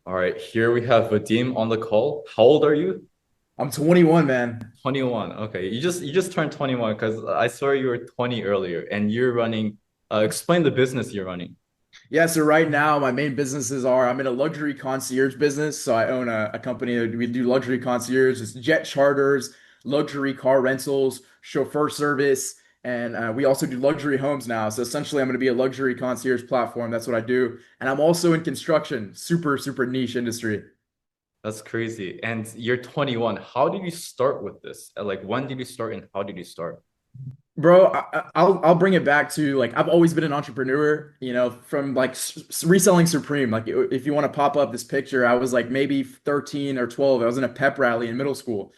All right, here we have Vadim on the call. How old are you? I'm 21, man. 21. Okay, you just turned 21 because I saw you were 20 earlier and you're running explain the business you're running. Yeah, so right now my main businesses are I'm in a luxury concierge business. So I own a company that we do luxury concierge, it's jet charters, luxury car rentals, chauffeur service, and we also do luxury homes now. So essentially, I'm going to be a luxury concierge platform. That's what I do. And I'm also in construction, super niche industry. That's crazy. And you're 21. How did you start with this? Like when did you start and how did you start? Bro, I'll bring it back to like I've always been an entrepreneur, from like reselling Supreme. Like if you want to pop up this picture, I was like maybe 13 or 12. I was in a pep rally in middle school.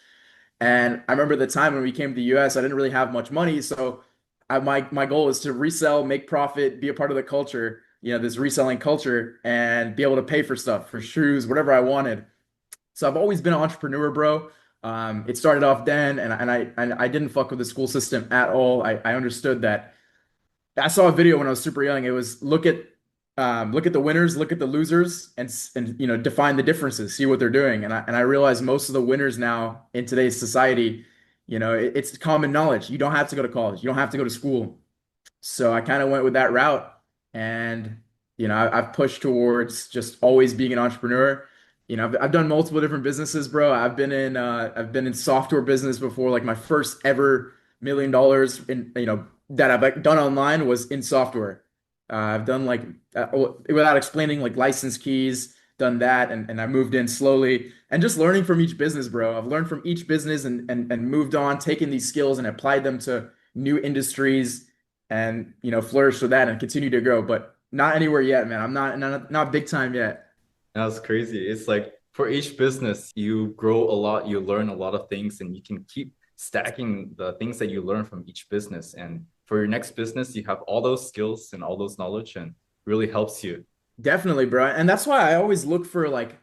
And I remember the time when we came to the US, I didn't really have much money, so my goal was to resell, make profit, be a part of the culture, this reselling culture and be able to pay for stuff, for shoes, whatever I wanted. So I've always been an entrepreneur, bro. It started off then, and I didn't fuck with the school system at all. I understood that. I saw a video when I was super young. It was look at the winners, look at the losers, and define the differences, see what they're doing. And I realized most of the winners now in today's society, it's common knowledge. You don't have to go to college. You don't have to go to school. So I kind of went with that route, and I've pushed towards just always being an entrepreneur. I've done multiple different businesses, bro. I've been in software business before. Like my first ever $1 million in that I've like, done online was in software. I've done like without explaining like license keys, done that, and I moved in slowly and just learning from each business, bro. I've learned from each business and moved on, taken these skills and applied them to new industries and flourish with that and continue to grow, but not anywhere yet, man. I'm not big time yet. That's crazy. It's like for each business, you grow a lot, you learn a lot of things, and you can keep stacking the things that you learn from each business. And for your next business, you have all those skills and all those knowledge and really helps you. Definitely, bro. And that's why I always look for like,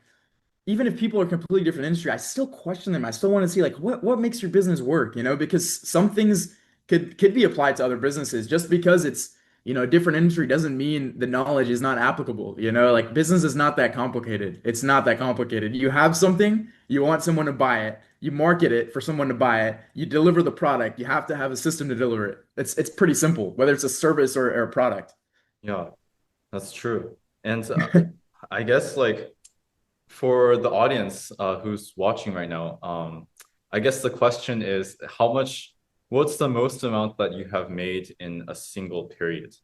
even if people are completely different industry, I still question them. I still want to see like what makes your business work, because some things could be applied to other businesses. Just because it's, a different industry doesn't mean the knowledge is not applicable. Like business is not that complicated. It's not that complicated. You have something, you want someone to buy it, you market it for someone to buy it, you deliver the product, you have to have a system to deliver it. It's pretty simple, whether it's a service or a product. Yeah, that's true. And I guess like for the audience who's watching right now, I guess the question is what's the most amount that you have made in a single period?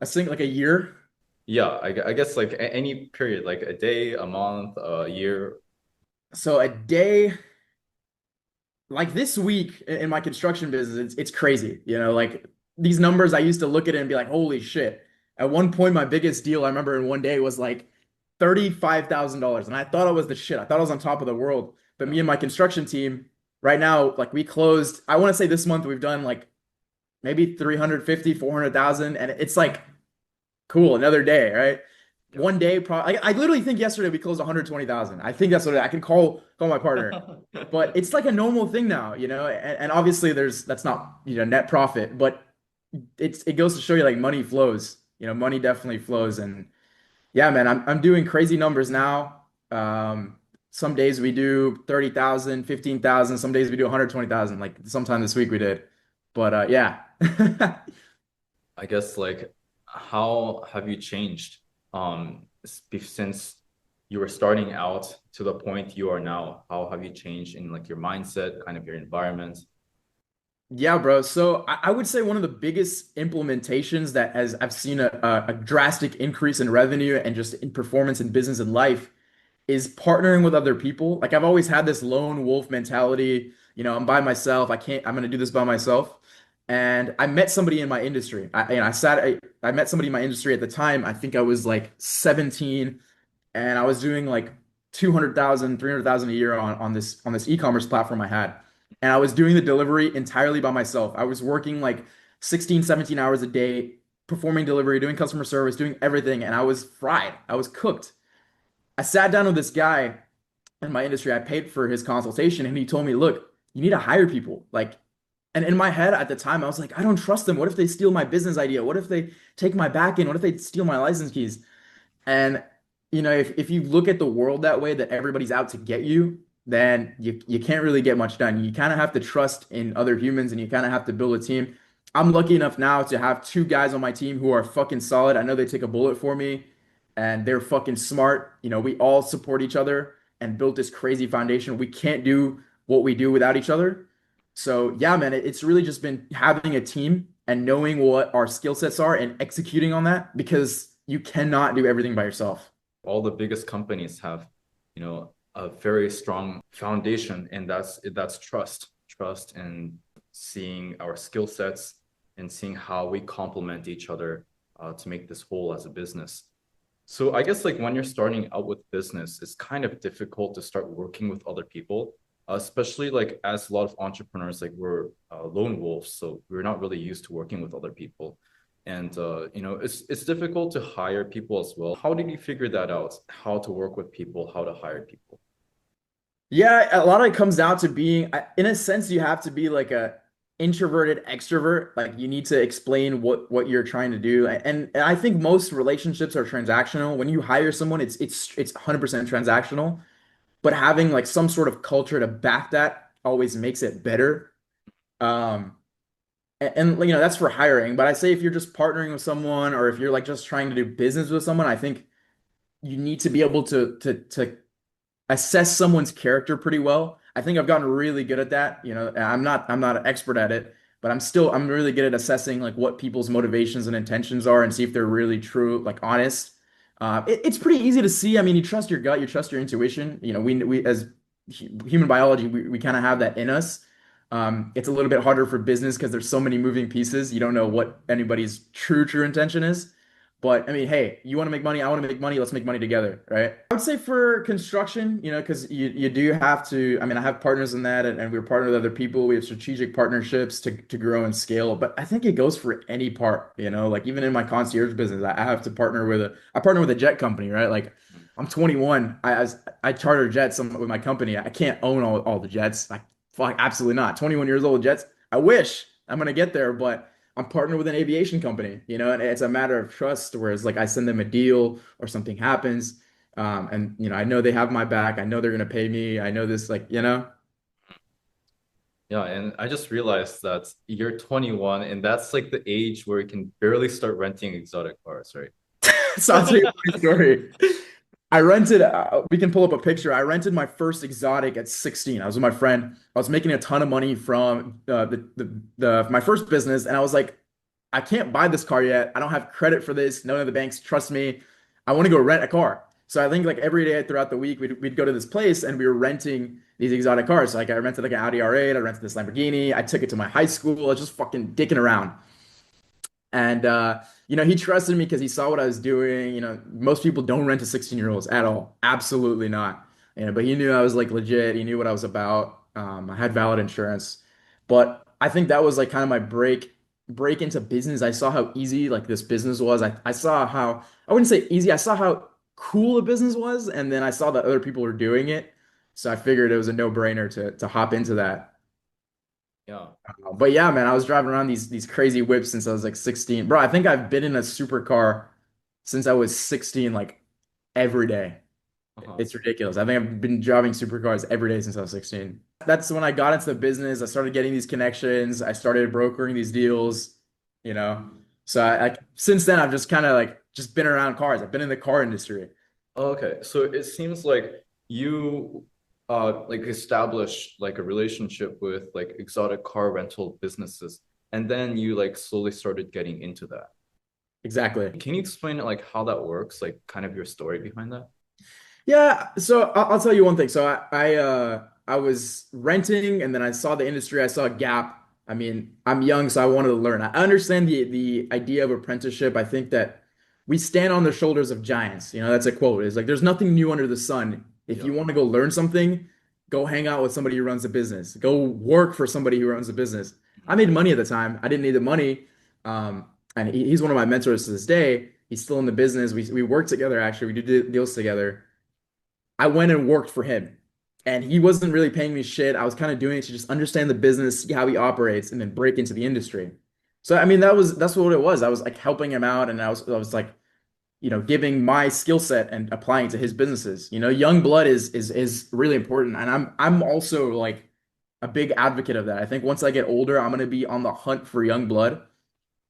I think like a year. Yeah, I guess like any period, like a day, a month, a year. So a day, like this week in my construction business, it's crazy. Like these numbers, I used to look at it and be like, holy shit. At one point, my biggest deal I remember in one day was like $35,000. And I thought I was the shit. I thought I was on top of the world. But Yeah. me and my construction team, right now, like we closed, I want to say this month we've done like maybe 350, 400,000. And it's like, cool, another day, right? One day, probably. I literally think yesterday we closed 120,000. I think that's what I can call my partner, Yeah. but it's like a normal thing now, and obviously that's not net profit, but it goes to show you like money flows. Money definitely flows, and yeah, man, I'm doing crazy numbers now. Some days we do 30,000, 15,000. Some days we do 120,000. Like sometime this week we did, but yeah. I guess like how have you changed since you were starting out to the point you are now? How have you changed in like your mindset, kind of your environment? Yeah, bro. So I would say one of the biggest implementations that has I've seen a drastic increase in revenue and just in performance in business and life is partnering with other people. Like I've always had this lone wolf mentality. I'm by myself. I'm gonna do this by myself. And I met somebody in my industry. I met somebody in my industry at the time. I think I was like 17 and I was doing like 200,000, 300,000 a year on this e-commerce platform I had. And I was doing the delivery entirely by myself. I was working like 16, 17 hours a day, performing delivery, doing customer service, doing everything, and I was fried. I was cooked. I sat down with this guy in my industry. I paid for his consultation, and he told me, "Look, you need to hire people." Like, and in my head at the time, I was like, "I don't trust them. What if they steal my business idea? What if they take my back end? What if they steal my license keys?" And if you look at the world that way, that everybody's out to get you, then you can't really get much done. You kind of have to trust in other humans and you kind of have to build a team. I'm lucky enough now to have two guys on my team who are fucking solid. I know they take a bullet for me and they're fucking smart. We all support each other and built this crazy foundation. We can't do what we do without each other. So yeah, man, it's really just been having a team and knowing what our skill sets are and executing on that because you cannot do everything by yourself. All the biggest companies have, a very strong foundation, and that's trust and seeing our skill sets and seeing how we complement each other to make this whole as a business. So I guess like when you're starting out with business, it's kind of difficult to start working with other people, especially like as a lot of entrepreneurs, like we're lone wolves, so we're not really used to working with other people. And it's difficult to hire people as well. How did you figure that out? How to work with people, how to hire people? Yeah, a lot of it comes down to being, in a sense, you have to be like a introverted extrovert. Like you need to explain what you're trying to do. And I think most relationships are transactional. When you hire someone, it's 100% transactional. But having like some sort of culture to back that always makes it better. Um, and that's for hiring. But I say if you're just partnering with someone or if you're like just trying to do business with someone, I think you need to be able to assess someone's character pretty well. I think I've gotten really good at that. I'm not an expert at it, but I'm really good at assessing like what people's motivations and intentions are and see if they're really true, like honest. It's pretty easy to see. I mean, you trust your gut, you trust your intuition. We as human biology, we kind of have that in us. It's a little bit harder for business because there's so many moving pieces. You don't know what anybody's true intention is. But I mean, hey, you want to make money, I want to make money, let's make money together, right? I would say for construction, because you do have to, I mean, I have partners in that and we're partnered with other people. We have strategic partnerships to grow and scale. But I think it goes for any part, like even in my concierge business, I have to I partner with a jet company, right? Like I'm 21. I charter jets with my company. I can't own all the jets. Fuck, absolutely not. 21 years old jets. I wish I'm gonna get there, but I'm partnered with an aviation company, and it's a matter of trust. Whereas like I send them a deal or something happens, and I know they have my back. I know they're gonna pay me. I know this, like. Yeah, and I just realized that you're 21 and that's like the age where you can barely start renting exotic cars, right? So I'll tell you a funny story. We can pull up a picture. I rented my first exotic at 16. I was with my friend. I was making a ton of money from my first business, and I was like, I can't buy this car yet. I don't have credit for this. None of the banks trust me. I want to go rent a car. So I think like every day throughout the week, we'd go to this place and we were renting these exotic cars. Like I rented like an Audi R8, I rented this Lamborghini. I took it to my high school. I was just fucking dicking around. And he trusted me because he saw what I was doing. Most people don't rent to 16-year-olds at all. Absolutely not. But he knew I was like legit. He knew what I was about. I had valid insurance. But I think that was like kind of my break into business. I saw how easy like this business was. I saw how I wouldn't say easy. I saw how cool a business was, and then I saw that other people were doing it. So I figured it was a no-brainer to hop into that. Yeah. But yeah, man, I was driving around these crazy whips since I was like 16. Bro, I think I've been in a supercar since I was 16, like every day. Uh-huh. It's ridiculous. I think I've been driving supercars every day since I was 16. That's when I got into the business. I started getting these connections. I started brokering these deals, you know. So since then I've just kind of like just been around cars. I've been in the car industry. Okay, so it seems like you like establish like a relationship with like exotic car rental businesses, and then you like slowly started getting into that. Exactly. Can you explain it like how that works, like kind of your story behind that? Yeah, so I'll tell you one thing. So I was renting and then I saw the industry, I saw a gap. I mean, I'm young, so I wanted to learn. I understand the idea of apprenticeship. I think that we stand on the shoulders of giants. That's a quote. It's like there's nothing new under the sun. If Yeah. you want to go learn something, go hang out with somebody who runs a business. Go work for somebody who runs a business. I made money at the time. I didn't need the money. And he's one of my mentors to this day. He's still in the business. We work together actually. We do deals together. I went and worked for him. And he wasn't really paying me shit. I was kind of doing it to just understand the business, see how he operates, and then break into the industry. So I mean, that's what it was. I was like helping him out, and I was like, giving my skill set and applying to his businesses. Young blood is really important. And I'm also like a big advocate of that. I think once I get older, I'm gonna be on the hunt for young blood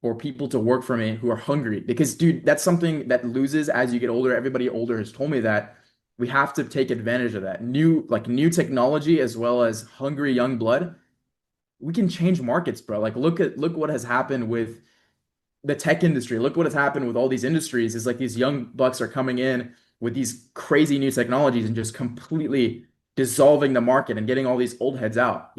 or people to work for me who are hungry. Because dude, that's something that loses as you get older. Everybody older has told me that we have to take advantage of that. New technology as well as hungry young blood. We can change markets, bro. Like look what has happened with the tech industry. Look what has happened with all these industries is like these young bucks are coming in with these crazy new technologies and just completely dissolving the market and getting all these old heads out.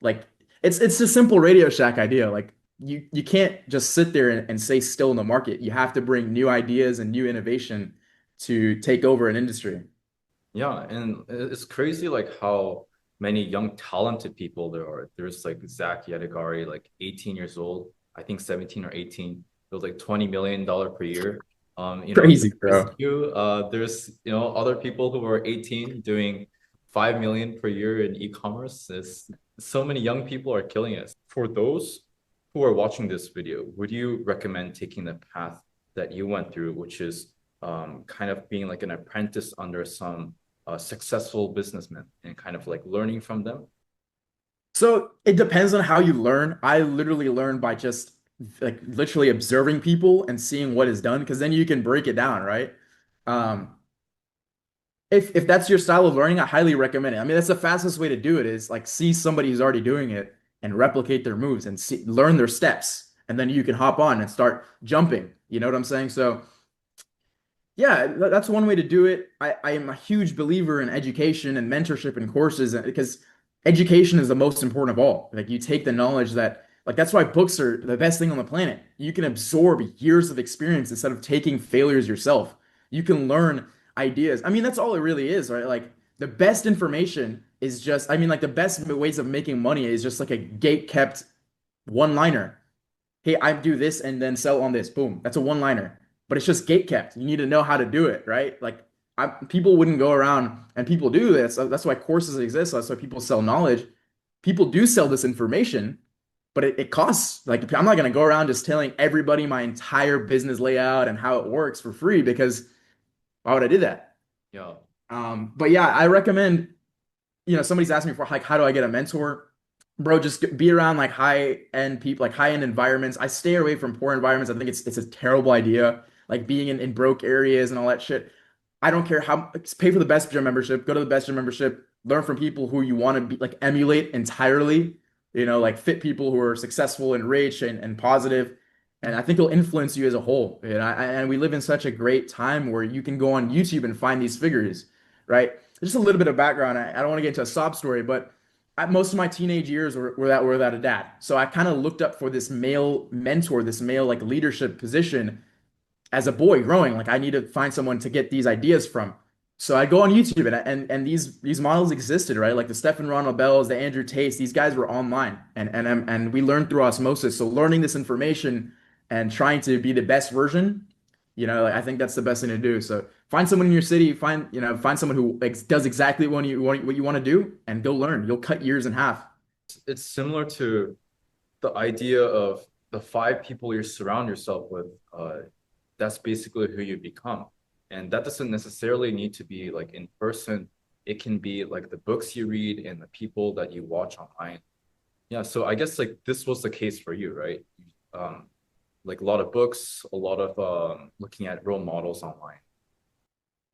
Like it's a simple Radio Shack idea. Like you can't just sit there and stay still in the market. You have to bring new ideas and new innovation to take over an industry. Yeah, and it's crazy like how many young talented people there are. There's like Zach Yadagari, like 18 years old, I think 17 or 18, with like $20 million per year. Crazy, There's bro. you, there's other people who are 18 doing 5 million per year in e-commerce. It's so many young people are killing it. For those who are watching this video, would you recommend taking the path that you went through, which is kind of being like an apprentice under some successful businessmen and kind of like learning from them? So it depends on how you learn. I literally learn by just like literally observing people and seeing what is done, because then you can break it down, right? Um, if that's your style of learning, I highly recommend it. I mean, that's the fastest way to do it is like see somebody who's already doing it and replicate their moves and learn their steps, and then you can hop on and start jumping. You know what I'm saying? So yeah, that's one way to do it. I am a huge believer in education and mentorship and courses because education is the most important of all. Like you take the knowledge like that's why books are the best thing on the planet. You can absorb years of experience instead of taking failures yourself. You can learn ideas. I mean, that's all it really is, right? Like the best information is just, I mean, like the best ways of making money is just like a gate kept one-liner. Hey, I do this and then sell on this. Boom. That's a one-liner. But it's just gate kept. You need to know how to do it, right? Like people wouldn't go around and people do this. That's why courses exist. That's why people sell knowledge. People do sell this information, but it costs. Like I'm not gonna go around just telling everybody my entire business layout and how it works for free because why would I do that? Yeah. But yeah, I recommend, somebody's asking me for like, how do I get a mentor? Bro, just be around like high end people, like high end environments. I stay away from poor environments. I think it's a terrible idea. Like being in broke areas and all that shit. I don't care how, pay for the best gym membership, go to the best gym membership, learn from people who you want to be like emulate entirely, like fit people who are successful and rich and positive. And I think it'll influence you as a whole. And we live in such a great time where you can go on YouTube and find these figures, right? Just a little bit of background. I don't want to get into a sob story, but most of my teenage years were without a dad. So I kind of looked up for this male mentor, this male like leadership position as a boy growing. Like I need to find someone to get these ideas from. So I go on YouTube and these models existed, right? Like the Stephen Ronald Bells, the Andrew Tates, these guys were online and we learned through osmosis. So learning this information and trying to be the best version, like, I think that's the best thing to do. So find someone in your city, find someone who does exactly what you want to do and go learn. You'll cut years in half. It's similar to the idea of the five people you surround yourself with. That's basically who you become. And that doesn't necessarily need to be like in person. It can be like the books you read and the people that you watch online. Yeah, so I guess like this was the case for you, right? Um, like a lot of books, a lot of looking at role models online.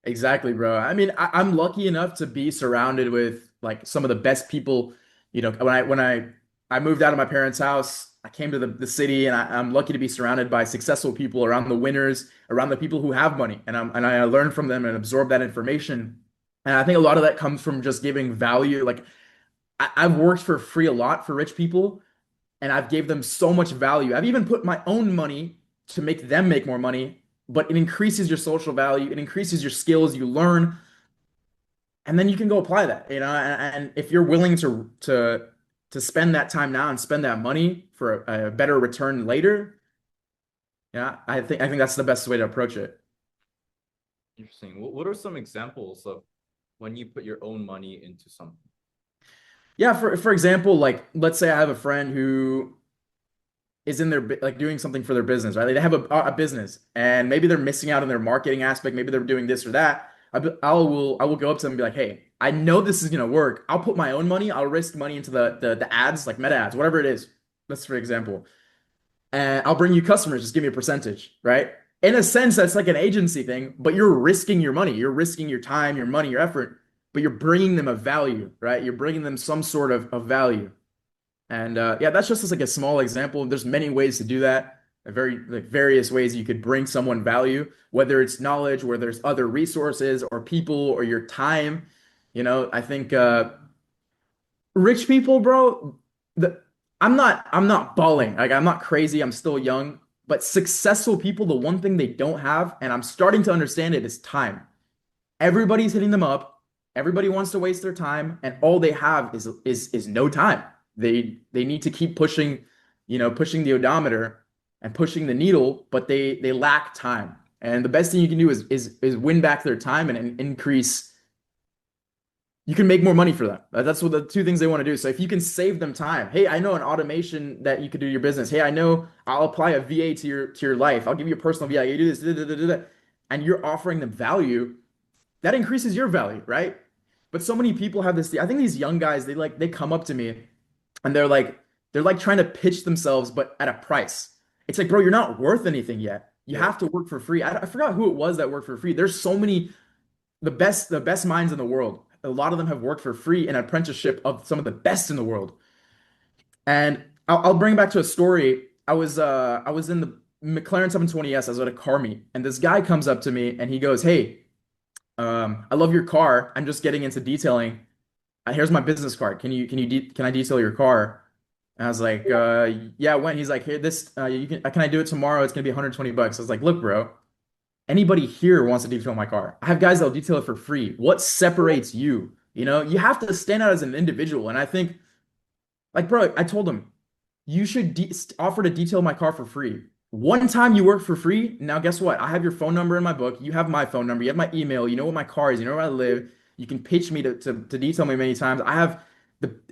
Exactly, bro. I mean, I'm lucky enough to be surrounded with like some of the best people. When I moved out of my parents' house, I came to the city, and I'm lucky to be surrounded by successful people around the winners, around the people who have money, and I learn from them and absorb that information. And I think a lot of that comes from just giving value. Like I've worked for free a lot for rich people, and I've gave them so much value. I've even put my own money to make them make more money, but it increases your social value, it increases your skills, you learn, and then you can go apply that, and if you're willing to spend that time now and spend that money for a better return later, yeah, I think that's the best way to approach it. Interesting. What are some examples of when you put your own money into something? Yeah, for example, like let's say I have a friend who is in their like doing something for their business, right? Like they have a business and maybe they're missing out on their marketing aspect. Maybe they're doing this or that. I will go up to them and be like, hey, I know this is gonna work. I'll put my own money. I'll risk money into the ads, like meta ads, whatever it is. That's for example. And I'll bring you customers. Just give me a percentage, right? In a sense, that's like an agency thing, but you're risking your money. You're risking your time, your money, your effort, but you're bringing them a value, right? You're bringing them some sort of value. And yeah, that's just like a small example. There's many ways to do that. Very like various ways you could bring someone value, whether it's knowledge, where there's other resources or people or your time. I think rich people, bro, the I'm not balling. Like I'm not crazy. I'm still young, but successful people, the one thing they don't have, and I'm starting to understand it, is time. Everybody's hitting them up. Everybody wants to waste their time, and all they have is no time. They need to keep pushing, pushing the odometer and pushing the needle, but they lack time. And the best thing you can do is win back their time and increase. You can make more money for them. That's what the two things they want to do. So if you can save them time, hey, I know an automation that you could do your business. Hey, I know I'll apply a VA to your life. I'll give you a personal VA. You do this, da, da, da, da, da, and you're offering them value that increases your value, right? But so many people have this. I think these young guys, they come up to me and they're like trying to pitch themselves, but at a price. It's like, bro, you're not worth anything yet. You Yeah. have to work for free. I forgot who it was that worked for free. There's so many the best minds in the world. A lot of them have worked for free in apprenticeship of some of the best in the world. And I'll bring it back to a story. I was in the McLaren 720S. I was at a car meet, and this guy comes up to me and he goes, "Hey, I love your car. I'm just getting into detailing. Here's my business card. Can I detail your car?" And I was like, "Yeah, when?" He's like, "Here, this can I do it tomorrow? It's gonna be 120 bucks." I was like, "Look, bro, anybody here wants to detail my car. I have guys that'll detail it for free. What separates you? You have to stand out as an individual." And I think, like, bro, I told him, you should offer to detail my car for free. One time you work for free. Now, guess what? I have your phone number in my book. You have my phone number. You have my email. You know what my car is. You know where I live. You can pitch me to detail me many times. I have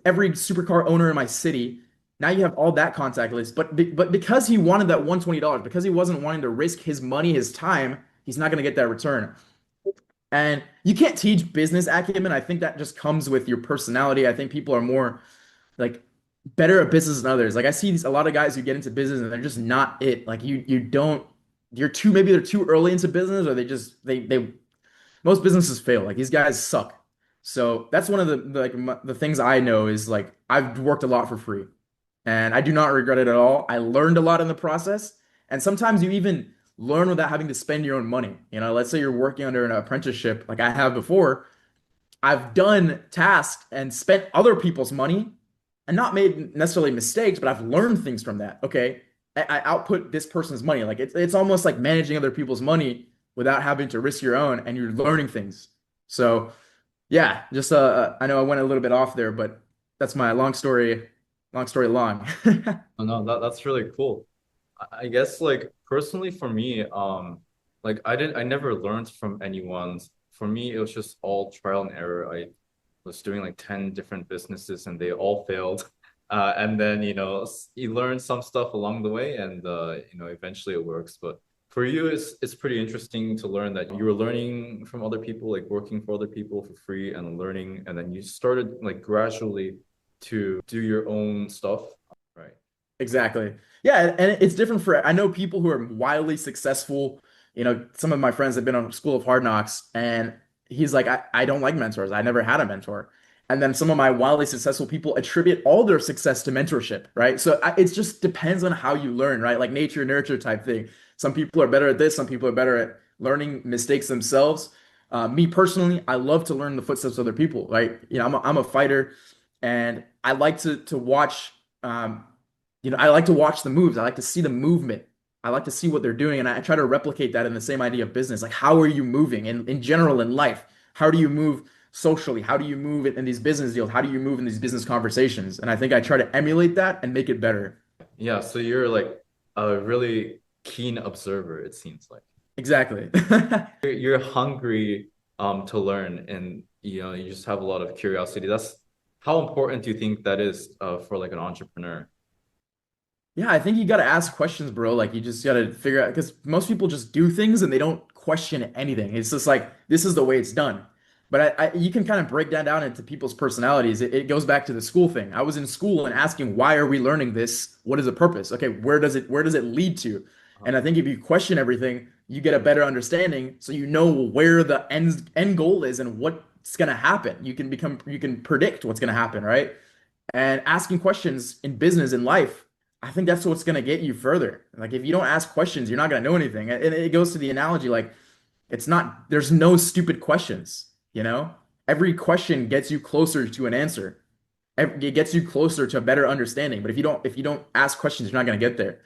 every supercar owner in my city. Now you have all that contact list. But because he wanted that $120, because he wasn't wanting to risk his money, his time, he's not going to get that return. And you can't teach business acumen. I think that just comes with your personality. I think people are more like better at business than others. Like I see a lot of guys who get into business and they're just not it. Like you don't maybe they're too early into business, or they most businesses fail. Like these guys suck. So that's one of the things I know is like I've worked a lot for free and I do not regret it at all. I learned a lot in the process, and sometimes you even learn without having to spend your own money. Let's say you're working under an apprenticeship like I have before. I've done tasks and spent other people's money and not made necessarily mistakes, but I've learned things from that. Okay, I output this person's money. Like it's almost like managing other people's money without having to risk your own, and you're learning things. So yeah, just I know I went a little bit off there, but that's my long story long. Oh, no, that's really cool. I guess like personally for me, like I never learned from anyone. For me, it was just all trial and error. I was doing like 10 different businesses and they all failed. And then, you learn some stuff along the way and eventually it works. But for you, it's pretty interesting to learn that you were learning from other people, like working for other people for free and learning, and then you started like gradually to do your own stuff. Right. Exactly. Yeah, and it's different for I know people who are wildly successful. Some of my friends have been on School of Hard Knocks, and he's like, I don't like mentors. I never had a mentor. And then some of my wildly successful people attribute all their success to mentorship, right? So it just depends on how you learn, right? Like nature nurture type thing. Some people are better at this. Some people are better at learning mistakes themselves. Me personally, I love to learn the footsteps of other people, right? I'm a fighter, and I like to watch. I like to watch the moves. I like to see the movement. I like to see what they're doing, and I try to replicate that in the same idea of business. Like, how are you moving in general in life? How do you move socially? How do you move in these business deals? How do you move in these business conversations? And I think I try to emulate that and make it better. Yeah, so you're like a really keen observer, it seems like. Exactly. You're hungry to learn and you just have a lot of curiosity. That's how important do you think that is for like an entrepreneur? Yeah, I think you got to ask questions, bro. Like you just got to figure out because most people just do things and they don't question anything. It's just like this is the way it's done. But you can kind of break that down into people's personalities. It goes back to the school thing. I was in school and asking, why are we learning this? What is the purpose? Okay, where does it lead to? Uh, And I think if you question everything, you get a better understanding, so you know where the end goal is and what's gonna happen. You can predict what's gonna happen, right? And asking questions in business in life, I think that's what's gonna get you further. Like if you don't ask questions, you're not gonna know anything. And it goes to the analogy like it's not there's no stupid questions, you know? Every question gets you closer to an answer. It gets you closer to a better understanding. But if you don't ask questions, you're not gonna get there.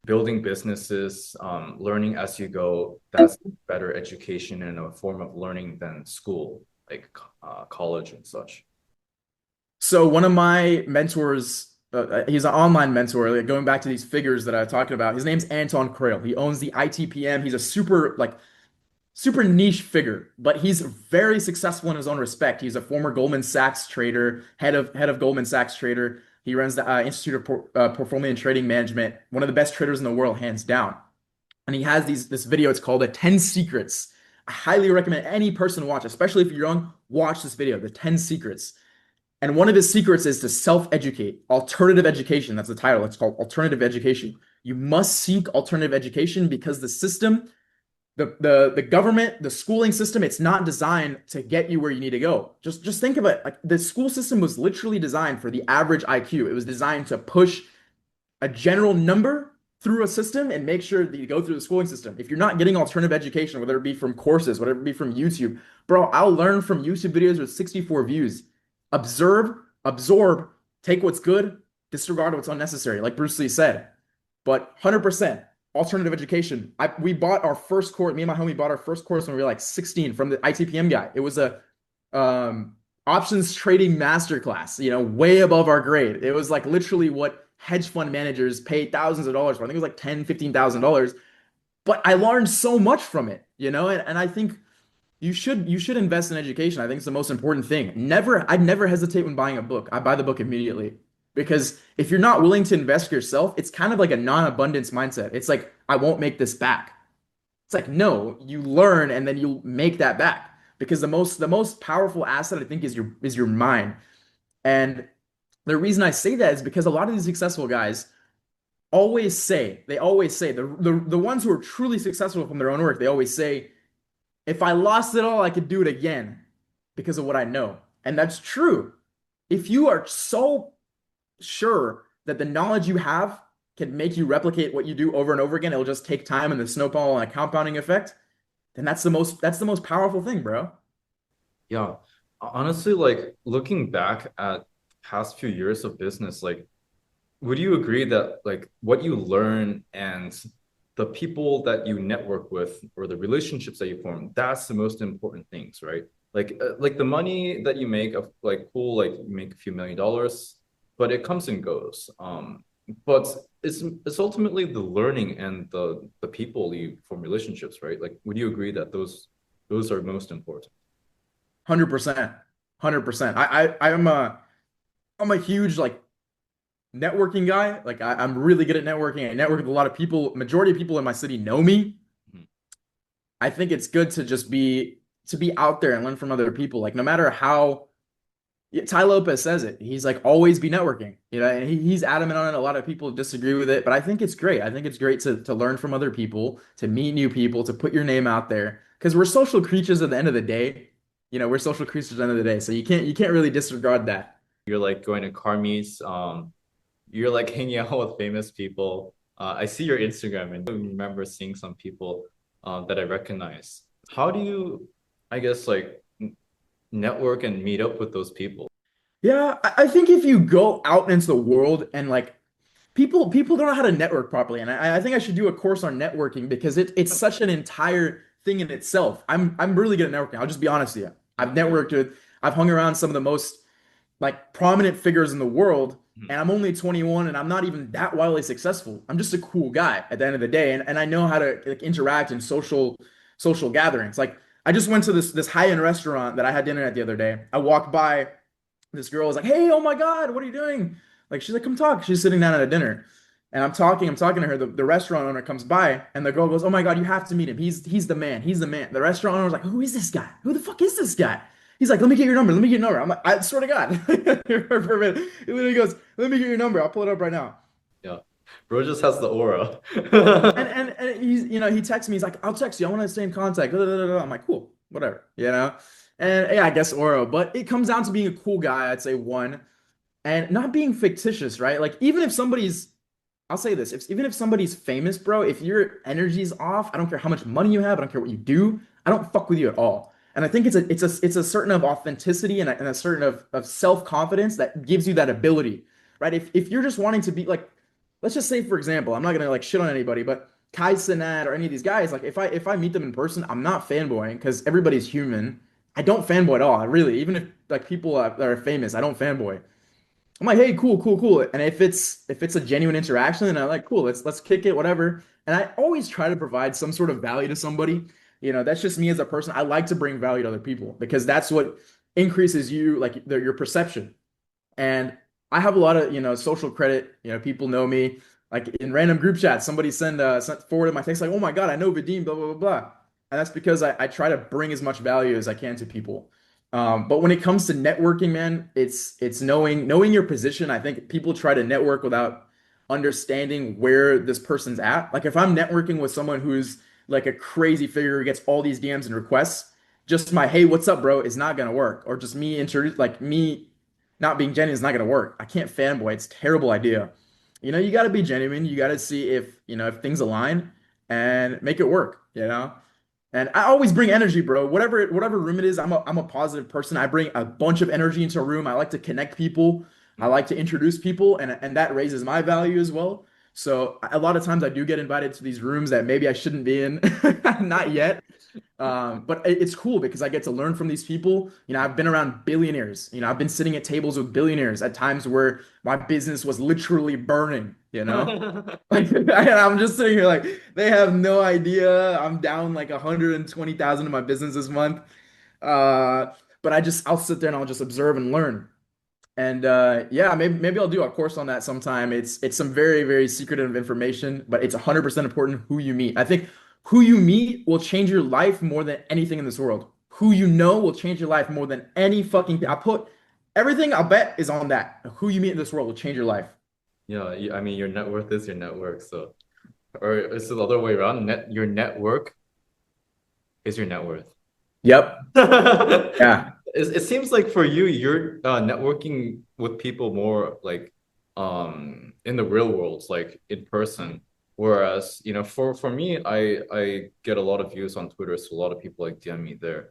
Building businesses, learning as you go, that's better education and a form of learning than school, like college and such. So one of my mentors, he's an online mentor, like going back to these figures that I was talking about. His name's Anton Kreil. He owns the ITPM. He's a super niche figure, but he's very successful in his own respect. He's a former Goldman Sachs trader, head of Goldman Sachs trader. He runs the Institute of Portfolio and Trading Management, one of the best traders in the world, hands down. And he has this video. It's called "The 10 Secrets." I highly recommend any person watch, especially if you're young, watch this video, "The 10 Secrets." And one of his secrets is to self-educate. Alternative education, that's the title. It's called alternative education. You must seek alternative education because the system the government, the schooling system, it's not designed to get you where you need to go. Just think of it like the school system was literally designed for the average IQ. It was designed to push a general number through a system and make sure that you go through the schooling system. If you're not getting alternative education, whether it be from courses, whatever it be from YouTube, bro, I'll learn from YouTube videos with 64 views. Observe, absorb, take what's good, disregard what's unnecessary, like Bruce Lee said. But 100% alternative education. We bought our first course. Me and my homie bought our first course when we were like 16 from the ITPM guy. It was a options trading masterclass, way above our grade. It was like literally what hedge fund managers pay thousands of dollars for. I think it was like $10,000, $15,000. But I learned so much from it, and I think you should invest in education. I think it's the most important thing. I'd never hesitate when buying a book. I buy the book immediately. Because if you're not willing to invest yourself, it's kind of like a non-abundance mindset. It's like, I won't make this back. It's like, no, you learn and then you make that back. Because the most powerful asset I think is your mind. And the reason I say that is because a lot of these successful guys they always say the ones who are truly successful from their own work, they always say, if I lost it all, I could do it again because of what I know. And that's true. If you are so sure that the knowledge you have can make you replicate what you do over and over again, it'll just take time and the snowball and a compounding effect, then that's the most powerful thing, bro. Yeah. Honestly, like looking back at past few years of business, like would you agree that like what you learn and the people that you network with or the relationships that you form, that's the most important things, right? Like the money that you make of like cool, like you make a few $1 million, but it comes and goes. But it's ultimately the learning and the people you form relationships, right? Like, would you agree that those are most important? 100%. 100%. I'm a huge like networking guy. Like I'm really good at networking. I network with a lot of people. Majority of people in my city know me. Mhm. I think it's good to be out there and learn from other people. Like no matter how yeah, Ty Lopez says it. He's like always be networking, and he's adamant on it. A lot of people disagree with it, but I think it's great. I think it's great to learn from other people, to meet new people, to put your name out there because we're social creatures at the end of the day. We're social creatures at the end of the day, so you can't really disregard that. You're like going to car meets, you're like hanging out with famous people. I see your Instagram and I remember seeing some people that I recognize. How do you, I guess, like network and meet up with those people? Yeah, I think if you go out into the world and like people don't know how to network properly, and I think I should do a course on networking because it's such an entire thing in itself. I'm really good at networking. I'll just be honest with you. I've hung around some of the most like prominent figures in the world, Mhm. and I'm only 21 and I'm not even that wildly successful. I'm just a cool guy at the end of the day, and I know how to like interact in social gatherings. Like I just went to this high-end restaurant that I had dinner at the other day. I walked by, this girl was like, "Hey, oh my God, what are you doing?" Like she's like, "Come talk." She's sitting down at a dinner. And I'm talking to her. The restaurant owner comes by, and the girl goes, "Oh my God, you have to meet him. He's the man. He's the man." The restaurant owner was like, "Who is this guy? Who the fuck is this guy?" He's like, "Let me get your number. Let me get your number." I'm like, "I swear to God." For a minute. He literally goes, "Let me get your number. I'll pull it up right now." Yeah. Bro just has the aura. And he's, he texts me. He's like, "I'll text you. I want to stay in contact." I'm like, "Cool, whatever, you know." And yeah, I guess Oro, but it comes down to being a cool guy. I'd say one, and not being fictitious, right? Like even if somebody's I'll say this, even if somebody's famous, bro, if your energy's off, I don't care how much money you have, I don't care what you do, I don't fuck with you at all. And I think it's a certain of authenticity and a certain of self-confidence that gives you that ability, right? If you're just wanting to be like, let's just say for example, I'm not gonna like shit on anybody, but Kai Cenat or any of these guys, like if I meet them in person, I'm not fanboying because everybody's human. I don't fanboy at all, really. Even if like people that are famous, I don't fanboy. I'm like, hey, cool, cool, cool. And if it's a genuine interaction, and I'm like, cool, let's kick it, whatever. And I always try to provide some sort of value to somebody. That's just me as a person. I like to bring value to other people because that's what increases you, like your perception. And I have a lot of, social credit. People know me. Like in random group chats, somebody sent forward my text like, "Oh my God, I know Vadim, blah blah blah blah." And that's because I try to bring as much value as I can to people. But when it comes to networking, man, it's knowing your position. I think people try to network without understanding where this person's at. Like if I'm networking with someone who's like a crazy figure who gets all these DMs and requests, just my "Hey, what's up, bro?" is not gonna work. Or just me introduce like me not being genuine is not gonna work. I can't fanboy. It's a terrible idea. You got to be genuine. You got to see if things align and make it work. And I always bring energy, bro. Whatever room it is, I'm a positive person. I bring a bunch of energy into a room. I like to connect people. I like to introduce people, and that raises my value as well. So a lot of times I do get invited to these rooms that maybe I shouldn't be in. Not yet. But it's cool because I get to learn from these people. I've been around billionaires. I've been sitting at tables with billionaires at times where my business was literally burning, you know? Like, and I'm just sitting here like they have no idea. I'm down like 120,000 in my business this month. Uh, but I'll sit there and I'll just observe and learn. And yeah, maybe I'll do a course on that sometime. It's some very, very secretive information, but it's 100% important who you meet. I think who you meet will change your life more than anything in this world. Who you know will change your life more than any fucking thing. I put everything I'll bet is on that. Who you meet in this world will change your life. Yeah, I mean your net worth is your network, so or it's the other way around. Your network is your net worth. Yep. It, Yeah. it seems like for you, you're networking with people more like in the real world, like in person. Whereas, for me, I get a lot of views on Twitter, so a lot of people like DM me there.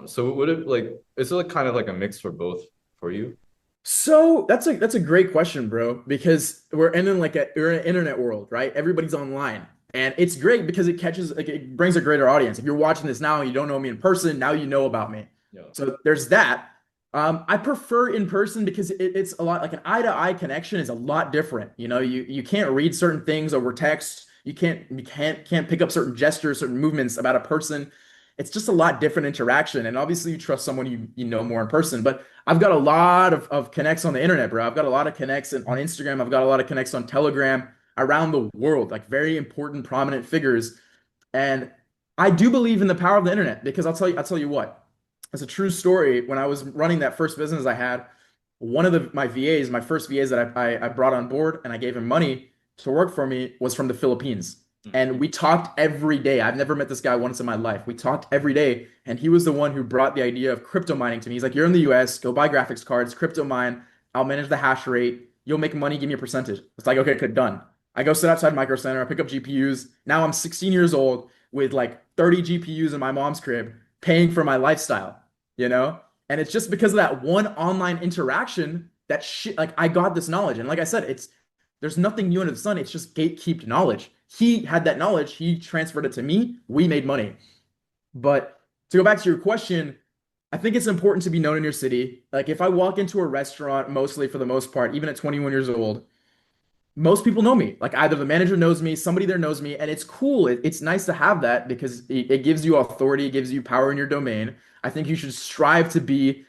So would it like is it like kind of like a mix for both for you? So that's a great question, bro, because we're in an internet world, right? Everybody's online. And it's great because it brings a greater audience. If you're watching this now and you don't know me in person, now you know about me. Yeah. So there's that. I prefer in person because it's a lot like an eye-to-eye connection is a lot different. You can't read certain things over text. You can't pick up certain gestures, certain movements about a person. It's just a lot different interaction. And obviously you trust someone you know more in person. But I've got a lot of connects on the internet, bro. I've got a lot of connects on Instagram. I've got a lot of connects on Telegram around the world, like very important, prominent figures. And I do believe in the power of the internet because I'll tell you what. It's a true story. When I was running that first business I had, one of my VAs, my first VAs that I brought on board and I gave him money to work for me was from the Philippines. Mm. And we talked every day. I've never met this guy once in my life. We talked every day. And he was the one who brought the idea of crypto mining to me. He's like, "You're in the US, go buy graphics cards, crypto mine. I'll manage the hash rate. You'll make money, give me a percentage." It's like, okay, good, done. I go sit outside Micro Center, I pick up GPUs. Now I'm 16 years old with like 30 GPUs in my mom's crib, paying for my lifestyle, you know? And it's just because of that one online interaction that shit, like I got this knowledge. And like I said, there's nothing new under the sun. It's just gatekeeped knowledge. He had that knowledge, he transferred it to me, we made money. But to go back to your question, I think it's important to be known in your city. Like if I walk into a restaurant, mostly for the most part, even at 21 years old, most people know me. Like either the manager knows me, somebody there knows me, and it's cool. It's nice to have that because it gives you authority, it gives you power in your domain. I think you should strive to be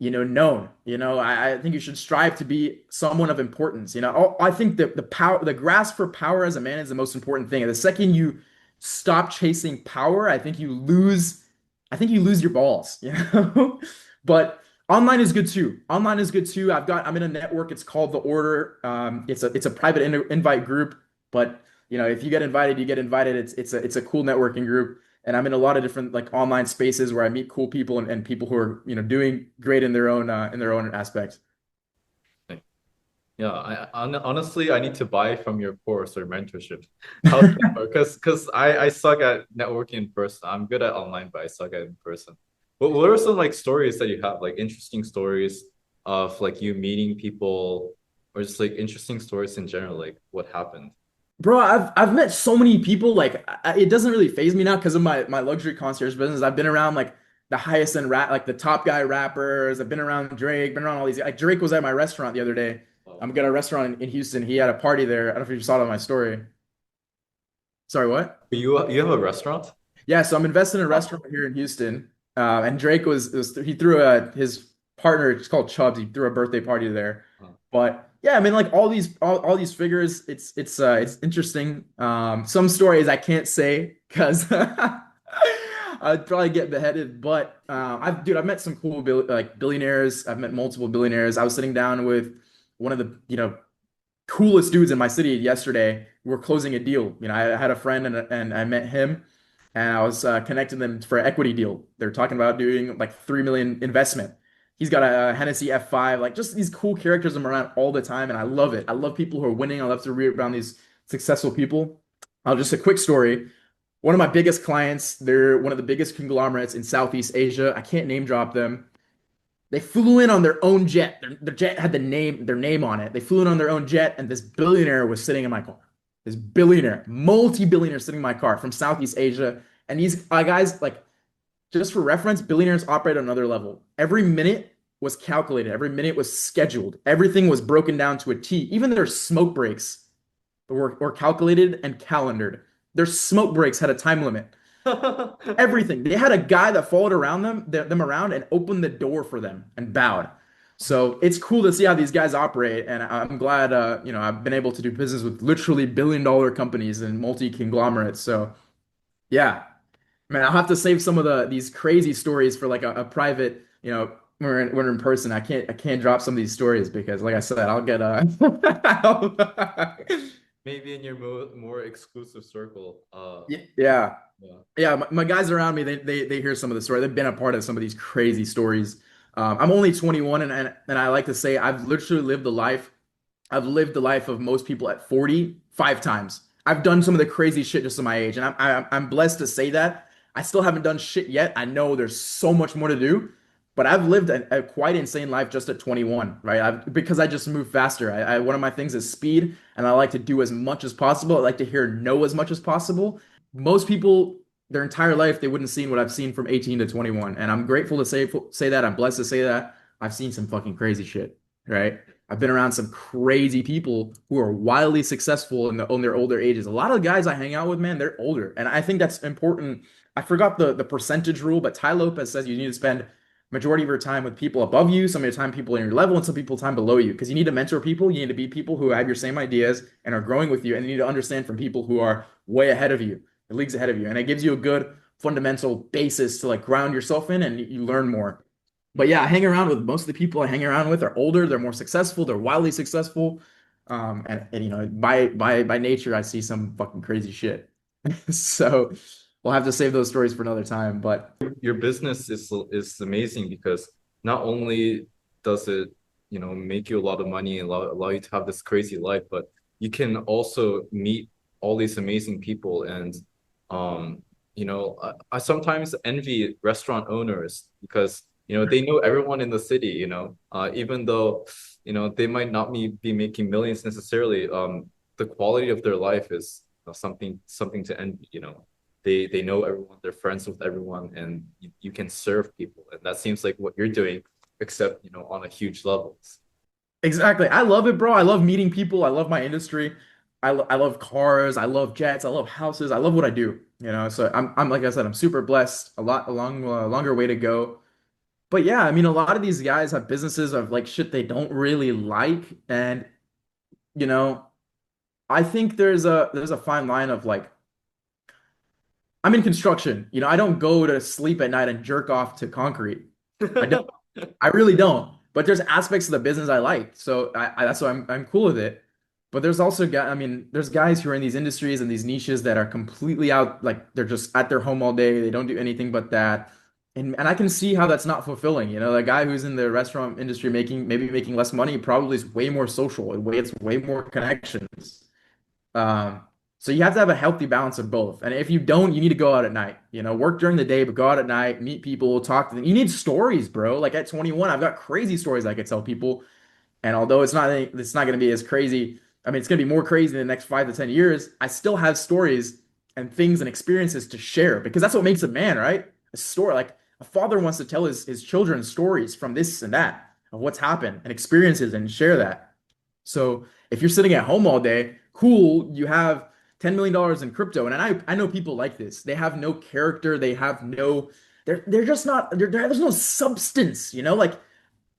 known. I think you should strive to be someone of importance. I think that the power, the grasp for power as a man is the most important thing. And the second you stop chasing power, I think you lose your balls, But online is good too. Online is good too. I'm in a network. It's called The Order. It's a private invite group, but if you get invited, you get invited. It's a cool networking group. And I'm in a lot of different like online spaces where I meet cool people and people who are doing great in their own aspects. Yeah, honestly, I need to buy from your course or mentorship. How does that work? Because I suck at networking in person. I'm good at online, but I suck at in person. What are some like stories that you have, like interesting stories of like you meeting people, or just like interesting stories in general, like what happened? Bro, I've met so many people. Like it doesn't really phase me now because of my luxury concierge business. I've been around like the highest end rap, like the top guy rappers. I've been around Drake, been around all these. Like Drake was at my restaurant the other day. Oh. I'm got a restaurant in Houston. He had a party there. I don't know if you saw it on my story. Sorry, what? You have a restaurant? Yeah, so I'm invested in a restaurant here in Houston. And Drake he threw his partner, it's called Chubbs. He threw a birthday party there. Oh. But yeah, I mean like all these figures, it's interesting. Some stories I can't say because I'd probably get beheaded. But I've met some cool billionaires. I've met multiple billionaires. I was sitting down with one of the coolest dudes in my city yesterday. We're closing a deal. I had a friend and I met him and I was connecting them for an equity deal. They're talking about doing like 3 million investment. He's got a Hennessy F5, like just these cool characters I'm around all the time. And I love it. I love people who are winning. I love to be around these successful people. Just a quick story. One of my biggest clients, they're one of the biggest conglomerates in Southeast Asia. I can't name drop them. They flew in on their own jet. Their jet had their name on it. They flew in on their own jet, and this billionaire was sitting in my car. This billionaire, multi-billionaire sitting in my car from Southeast Asia. And these guys, like, just for reference, billionaires operate on another level. Every minute was calculated, every minute was scheduled, everything was broken down to a T. Even their smoke breaks were calculated and calendared. Their smoke breaks had a time limit. Everything. They had a guy that followed around them around and opened the door for them and bowed. So it's cool to see how these guys operate, and I'm glad I've been able to do business with literally billion-dollar companies and multi-conglomerates. So yeah, man, I'll have to save some of these crazy stories for like a private, when we're in person. I can't drop some of these stories because, like I said, I'll get Maybe in your more exclusive circle. yeah. Yeah. Yeah, my guys around me, they hear some of the story. They've been a part of some of these crazy stories. I'm only 21, and I like to say I've literally lived the life. I've lived the life of most people at 40 5 times. I've done some of the crazy shit just at my age, and I'm blessed to say that. I still haven't done shit yet. I know there's so much more to do, but I've lived a quite insane life just at 21, right? Because I just move faster. One of my things is speed, and I like to do as much as possible. I like to hear no as much as possible. Most people, their entire life, they wouldn't seen what I've seen from 18 to 21, and I'm grateful to say that. I'm blessed to say that. I've seen some fucking crazy shit, right? I've been around some crazy people who are wildly successful in their older ages. A lot of the guys I hang out with, man, they're older, and I think that's important. I forgot the percentage rule, but Ty Lopez says you need to spend majority of your time with people above you, some of your time people in your level, and some people time below you. Because you need to mentor people, you need to be people who have your same ideas and are growing with you, and you need to understand from people who are way ahead of you, the leagues ahead of you, and it gives you a good fundamental basis to like ground yourself in, and you learn more. But yeah, I hang around with most of the people I hang around with are older, they're more successful, they're wildly successful. And by nature, I see some fucking crazy shit. So we'll have to save those stories for another time. But Your business is amazing because not only does it, make you a lot of money and allow you to have this crazy life, but you can also meet all these amazing people. And I sometimes envy restaurant owners because they know everyone in the city, even though they might not be making millions necessarily. The quality of their life is something to envy. They know everyone, they're friends with everyone, and you can serve people. And that seems like what you're doing, except, on a huge level. exactly. I love it, bro. I love meeting people. I love my industry. I love cars. I love jets. I love houses. I love what I do. So I'm like I said, I'm super blessed. A longer way to go. But yeah, I mean, a lot of these guys have businesses of like shit they don't really like, and you know, I think there's a fine line of like I'm in construction. I don't go to sleep at night and jerk off to concrete. I don't. I really don't. But there's aspects of the business I like, so that's why I'm cool with it. But there's also guys. I mean, there's guys who are in these industries and these niches that are completely out, like they're just at their home all day. They don't do anything but that, and I can see how that's not fulfilling. The guy who's in the restaurant industry maybe making less money probably is way more social. It's way more connections. Um, so you have to have a healthy balance of both. And if you don't, you need to go out at night. Work during the day, but go out at night, meet people, talk to them. You need stories, bro. Like at 21, I've got crazy stories I could tell people. And although it's not going to be as crazy, I mean, it's going to be more crazy in the next 5 to 10 years. I still have stories and things and experiences to share because that's what makes a man, right? A story. Like a father wants to tell his children stories from this and that of what's happened and experiences and share that. So if you're sitting at home all day, cool, you have $10 million in crypto. And I know people like this. They have no character, they have no they're just not there's no substance, like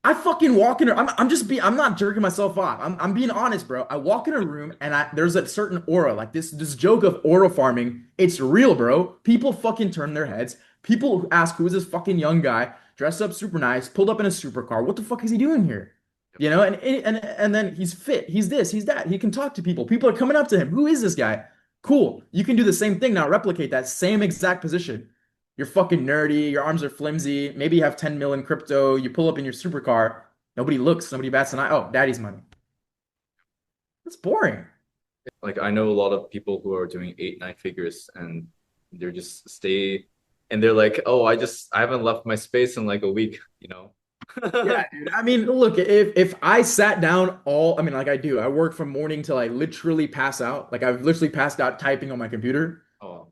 I fucking walk in. I'm not jerking myself off. I'm being honest, bro. I walk in a room and there's a certain aura, like this joke of aura farming. It's real, bro. People fucking turn their heads. People ask, who is this fucking young guy dressed up super nice, pulled up in a supercar? What the fuck is he doing here? And then he's fit. He's this. He's that. He can talk to people. People are coming up to him. Who is this guy? Cool. You can do the same thing now. Replicate that same exact position. You're fucking nerdy, your arms are flimsy, maybe you have 10 mil in crypto, you pull up in your supercar, nobody looks, nobody bats an eye. Oh, daddy's money. That's boring. Like I know a lot of people who are doing eight, nine figures and they're just stay and they're like, oh, I haven't left my space in like a week, you know? Yeah, dude. I mean, look, if I sat down I mean, like I do, I work from morning till I literally pass out. Like I've literally passed out typing on my computer. Oh,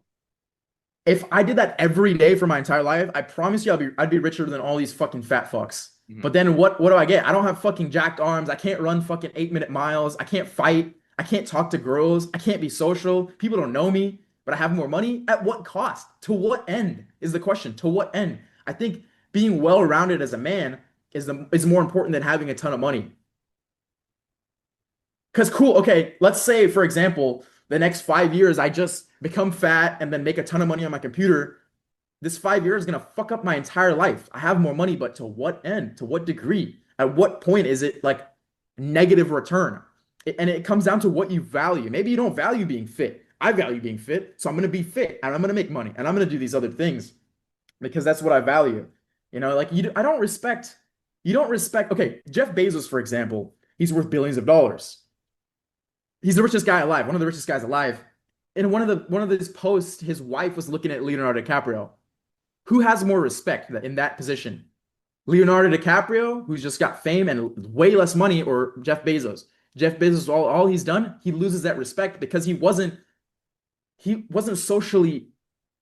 If I did that every day for my entire life, I promise you I'd be richer than all these fucking fat fucks. But mhm. then what do I get? I don't have fucking jacked arms. I can't run fucking 8 minute miles. I can't fight. I can't talk to girls. I can't be social. People don't know me, but I have more money. At what cost? To what end is the question. To what end? I think being well-rounded as a man is more important than having a ton of money. Because cool, okay, let's say for example, the next 5 years I just become fat and then make a ton of money on my computer. This 5 years is gonna fuck up my entire life. I have more money, but to what end? To what degree? At what point is it like negative return? And it comes down to what you value. Maybe you don't value being fit. I value being fit, so I'm gonna be fit and I'm gonna make money and I'm gonna do these other things because that's what I value. Like I don't respect. You don't respect. Okay, Jeff Bezos, for example, he's worth billions of dollars. He's the richest guy alive, one of the richest guys alive. In one of his posts, his wife was looking at Leonardo DiCaprio. Who has more respect in that position? Leonardo DiCaprio, who's just got fame and way less money, or Jeff Bezos? Jeff Bezos, all he's done, he loses that respect because he wasn't socially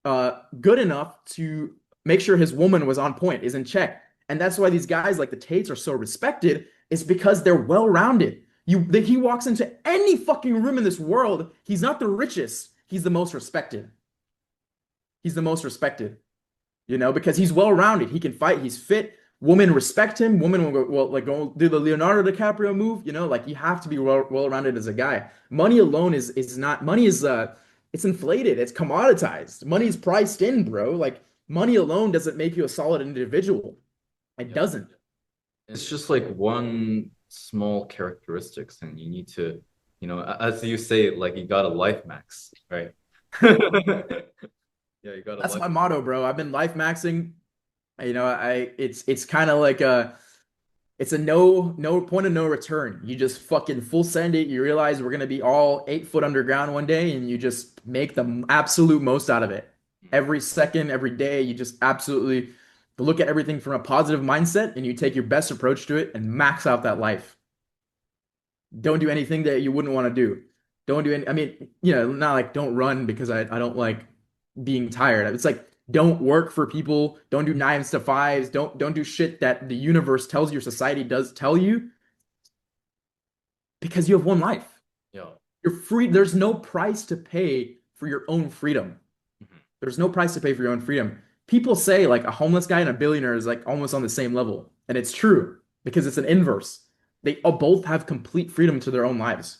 good enough to make sure his woman was on point, is in check. And that's why these guys like the Tates are so respected, is because they're well-rounded. He walks into any fucking room in this world, he's not the richest, he's the most respected. He's the most respected, because he's well-rounded. He can fight, he's fit. Women respect him. Women will go, well, like go do the Leonardo DiCaprio move, like you have to be well-rounded as a guy. Money alone is not money is it's inflated, it's commoditized. Money's priced in, bro. Like money alone doesn't make you a solid individual. It Yeah. doesn't. It's just like one small characteristics and you need to, as you say, like you got a life max, right? Yeah, you got a That's life. my motto, bro. I've been life maxing. It's kind of like it's a no point of no return. You just fucking full send it. You realize we're gonna be all 8 foot underground one day, and you just make the absolute most out of it. Every second, every day, you just absolutely look at everything from a positive mindset, and you take your best approach to it and max out that life. Don't do anything that you wouldn't want to do. Don't do any. I mean, not like don't run because I don't like being tired. It's like don't work for people. Don't do nines to fives. Don't do shit that the universe tells your society does tell you because you have one life. Yeah. You're free. There's no price to pay for your own freedom. Mhm. There's no price to pay for your own freedom. people say like a homeless guy and a billionaire is like almost on the same level, and it's true because it's an inverse. They all both have complete freedom to their own lives,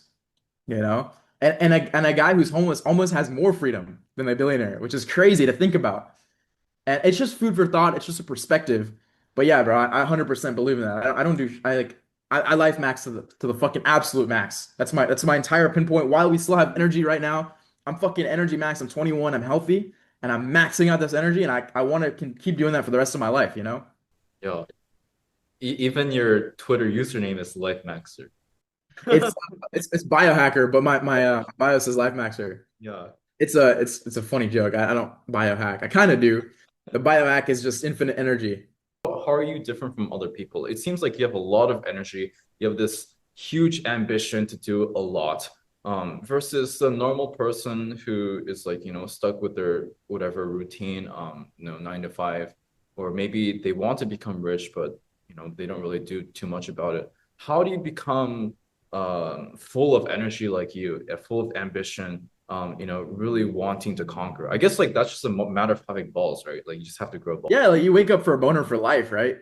you know? And a guy who's homeless almost has more freedom than a billionaire, which is crazy to think about. And it's just food for thought. It's just a perspective. But yeah, bro, I 100% believe in that. I don't do I like I life max to the fucking absolute max. That's my entire pinpoint. While we still have energy right now, I'm fucking energy max. I'm 21. I'm healthy, and I'm maxing out this energy, and I want to can keep doing that for the rest of my life. You know? Yo, even your Twitter username is Life Maxer. It's it's biohacker, but my bio says life maxer. Yeah. It's a funny joke. I don't biohack. I kind of do. The biohack is just infinite energy. How are you different from other people? It seems like you have a lot of energy. You have this huge ambition to do a lot, versus the normal person who is like, stuck with their whatever routine, 9 to 5, or maybe they want to become rich, but they don't really do too much about it. How do you become full of energy like you, full of ambition, really wanting to conquer? I guess like that's just a matter of having balls, right? Like you just have to grow balls. Yeah, like you wake up for a boner for life, right?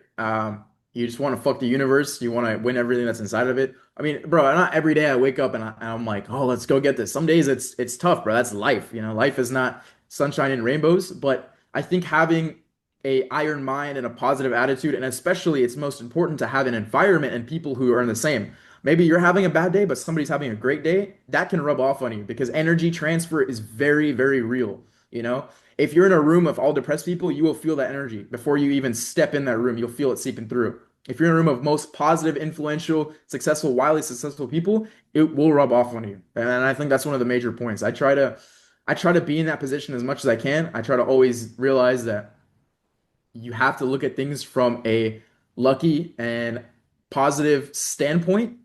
You just want to fuck the universe. You want to win everything that's inside of it. I mean, bro, not every day I wake up and I'm like, oh, let's go get this. Some days it's tough, bro. That's life. Life is not sunshine and rainbows. But I think having a iron mind and a positive attitude, and especially it's most important to have an environment and people who are in the same. Maybe you're having a bad day, but somebody's having a great day. That can rub off on you because energy transfer is very, very real. You know, if you're in a room of all depressed people, you will feel that energy before you even step in that room. You'll feel it seeping through. If you're in a room of most positive, influential, successful, wildly successful people, it will rub off on you. And I think that's one of the major points. I try to be in that position as much as I can. I try to always realize that you have to look at things from a lucky and positive standpoint,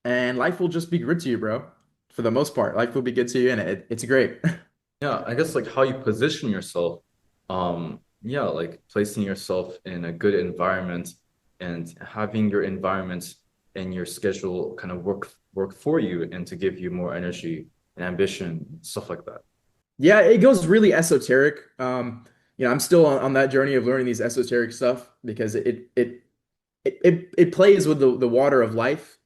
and life will just be good to you, bro. For the most part, life will be good to you, and it's great. Yeah, I guess like how you position yourself, yeah, like placing yourself in a good environment and having your environment and your schedule kind of work for you and to give you more energy and ambition, stuff like that. Yeah, it goes really esoteric. I'm still on that journey of learning these esoteric stuff because it plays with the water of life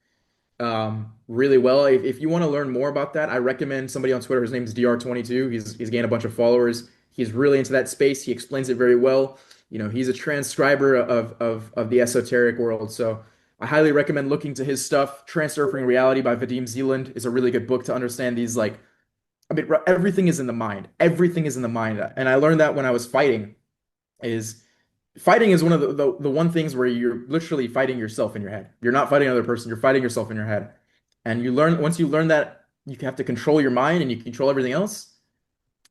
really well. If you want to learn more about that, I recommend somebody on Twitter. His name is DR22. He's gained a bunch of followers. He's really into that space. He explains it very well. He's a transcriber of the esoteric world. So I highly recommend looking to his stuff. Transurfing Reality by Vadim Zealand is a really good book to understand these like I mean everything is in the mind. Everything is in the mind. And I learned that when I was is fighting is one of the one things where you're literally fighting yourself in your head. You're not fighting another person, you're fighting yourself in your head. And once you learn that you have to control your mind and you control everything else,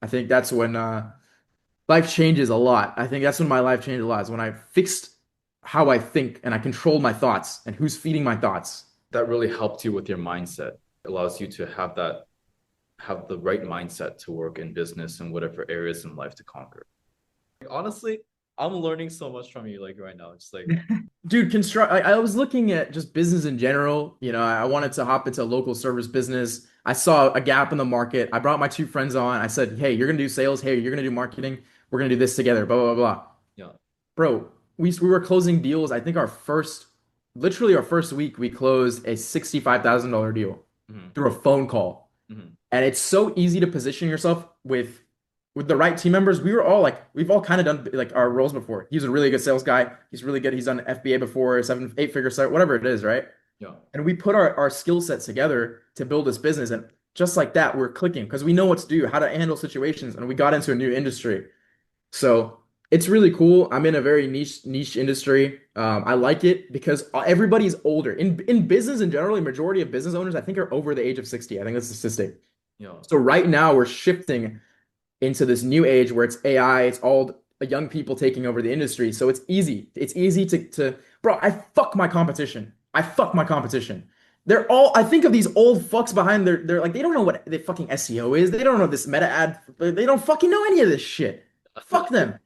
I think that's when life changes a lot. I think that's when my life changed a lot, is when I fixed how I think and I controlled my thoughts and who's feeding my thoughts. That really helped you with your mindset. It allows you to have the right mindset to work in business and whatever areas in life to conquer. Honestly, I'm learning so much from you like right now. It's like, Dude, construct. I was looking at just business in general. I wanted to hop into local service business. I saw a gap in the market. I brought my two friends on. I said, "Hey, you're gonna do sales. Hey, you're gonna do marketing. We're gonna do this together." Blah blah blah blah. yeah. Bro, we were closing deals. I think literally our first week, we closed a $65,000 deal Hmm. through a phone call. Hmm. And it's so easy to position yourself with the right team members. We've all kind of done like our roles before. He's a really good sales guy. He's really good. He's done FBA before, 8 figure site, whatever it is, right? Yeah. And we put our skill sets together to build this business. And just like that, we're clicking because we know what to do, how to handle situations, and we got into a new industry. So it's really cool. I'm in a very niche industry. I like it because everybody's older. In business in general, a majority of business owners, I think, are over the age of 60. I think that's the statistic. Yeah. So right now we're shifting into this new age where it's AI, it's all young people taking over the industry. So it's easy. It's easy to bro, I fuck my competition. I fuck my competition. I think of these old fucks behind they're like, they don't know what the fucking SEO is. They don't know this meta ad. They don't fucking know any of this shit. Fuck them.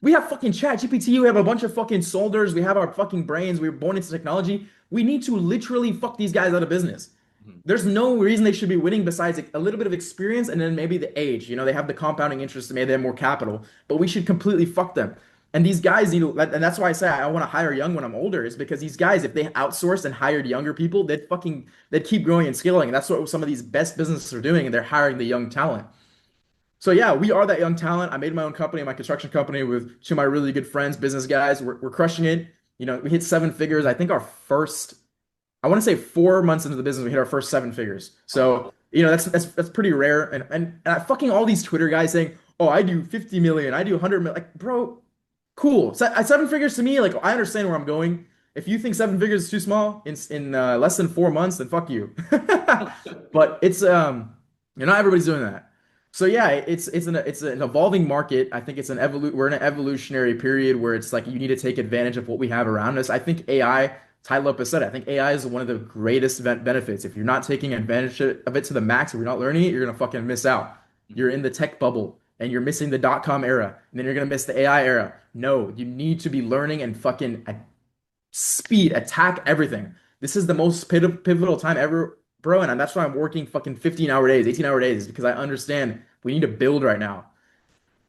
We have fucking chat GPT. We have a bunch of fucking soldiers. We have our fucking brains. We were born into technology. We need to literally fuck these guys out of business. Mhm. there's no reason they should be winning besides a little bit of experience and then maybe the age. You know, they have the compounding interest, maybe they have more capital, but we should completely fuck them. And these guys, and that's why I say I want to hire young when I'm older, is because these guys, if they outsourced and hired younger people, they'd keep growing and scaling. And that's what some of these best businesses are doing, and they're hiring the young talent. So yeah, we are that young talent. I made my own company, my construction company, with two of my really good friends, business guys. We're crushing it. You know, we hit seven figures. I think our first, I want to say 4 months into the business, we hit our first seven figures. Oh, So, you know, that's pretty rare. And I fucking all these Twitter guys saying, "Oh, I do 50 million, I do 100 million." Like, bro, cool. Seven figures to me, like I understand where I'm going. If you think seven figures is too small in less than 4 months, then fuck you. But you know, everybody's doing that. So yeah, it's an evolving market. I think we're in an evolutionary period where it's like you need to take advantage of what we have around us. I think AI, Ty Lopez said, I think AI is one of the greatest benefits. If you're not taking advantage of it to the max, if you're not learning it, you're gonna fucking miss out. You're in the tech bubble and you're missing the dot-com era, and then you're gonna miss the AI era. No, you need to be learning and fucking at speed, attack everything. This is the most pivotal time ever, bro, and that's why I'm working fucking 15-hour days, 18-hour days, because I understand we need to build right now.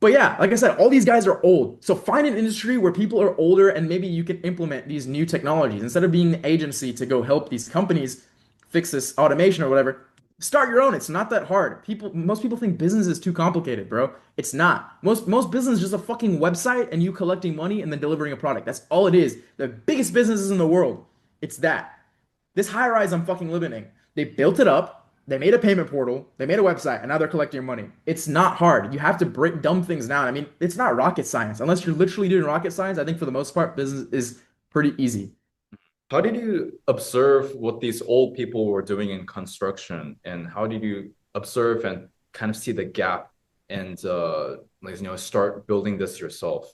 But yeah, like I said, all these guys are old. So find an industry where people are older and maybe you can implement these new technologies. Instead of being an agency to go help these companies fix this automation or whatever, start your own. It's not that hard. Most people think business is too complicated, bro. It's not. Most business is just a fucking website and you collecting money and then delivering a product. That's all it is. The biggest businesses in the world, it's that. This high rise I'm fucking living in, they built it up, they made a payment portal, they made a website, and now they're collecting your money. It's not hard. You have to break dumb things down. I mean, it's not rocket science. Unless you're literally doing rocket science, I think for the most part, business is pretty easy. how did you observe what these old people were doing in construction, and how did you observe and kind of see the gap and like start building this yourself?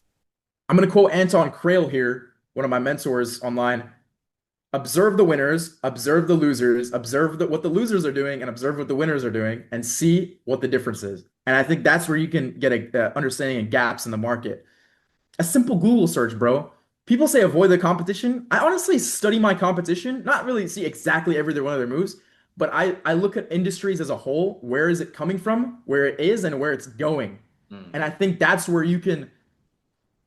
I'm going to quote Anton Krail here, one of my mentors online. Observe the winners, observe the losers, observe what the losers are doing, and observe what the winners are doing, and see what the difference is. And I think that's where you can get a understanding of gaps in the market. A simple Google search, bro. People say avoid the competition. I honestly study my competition, not really see exactly every one of their moves, but I look at industries as a whole. Where is it coming from, where it is, and where it's going. Mm. And I think that's where you can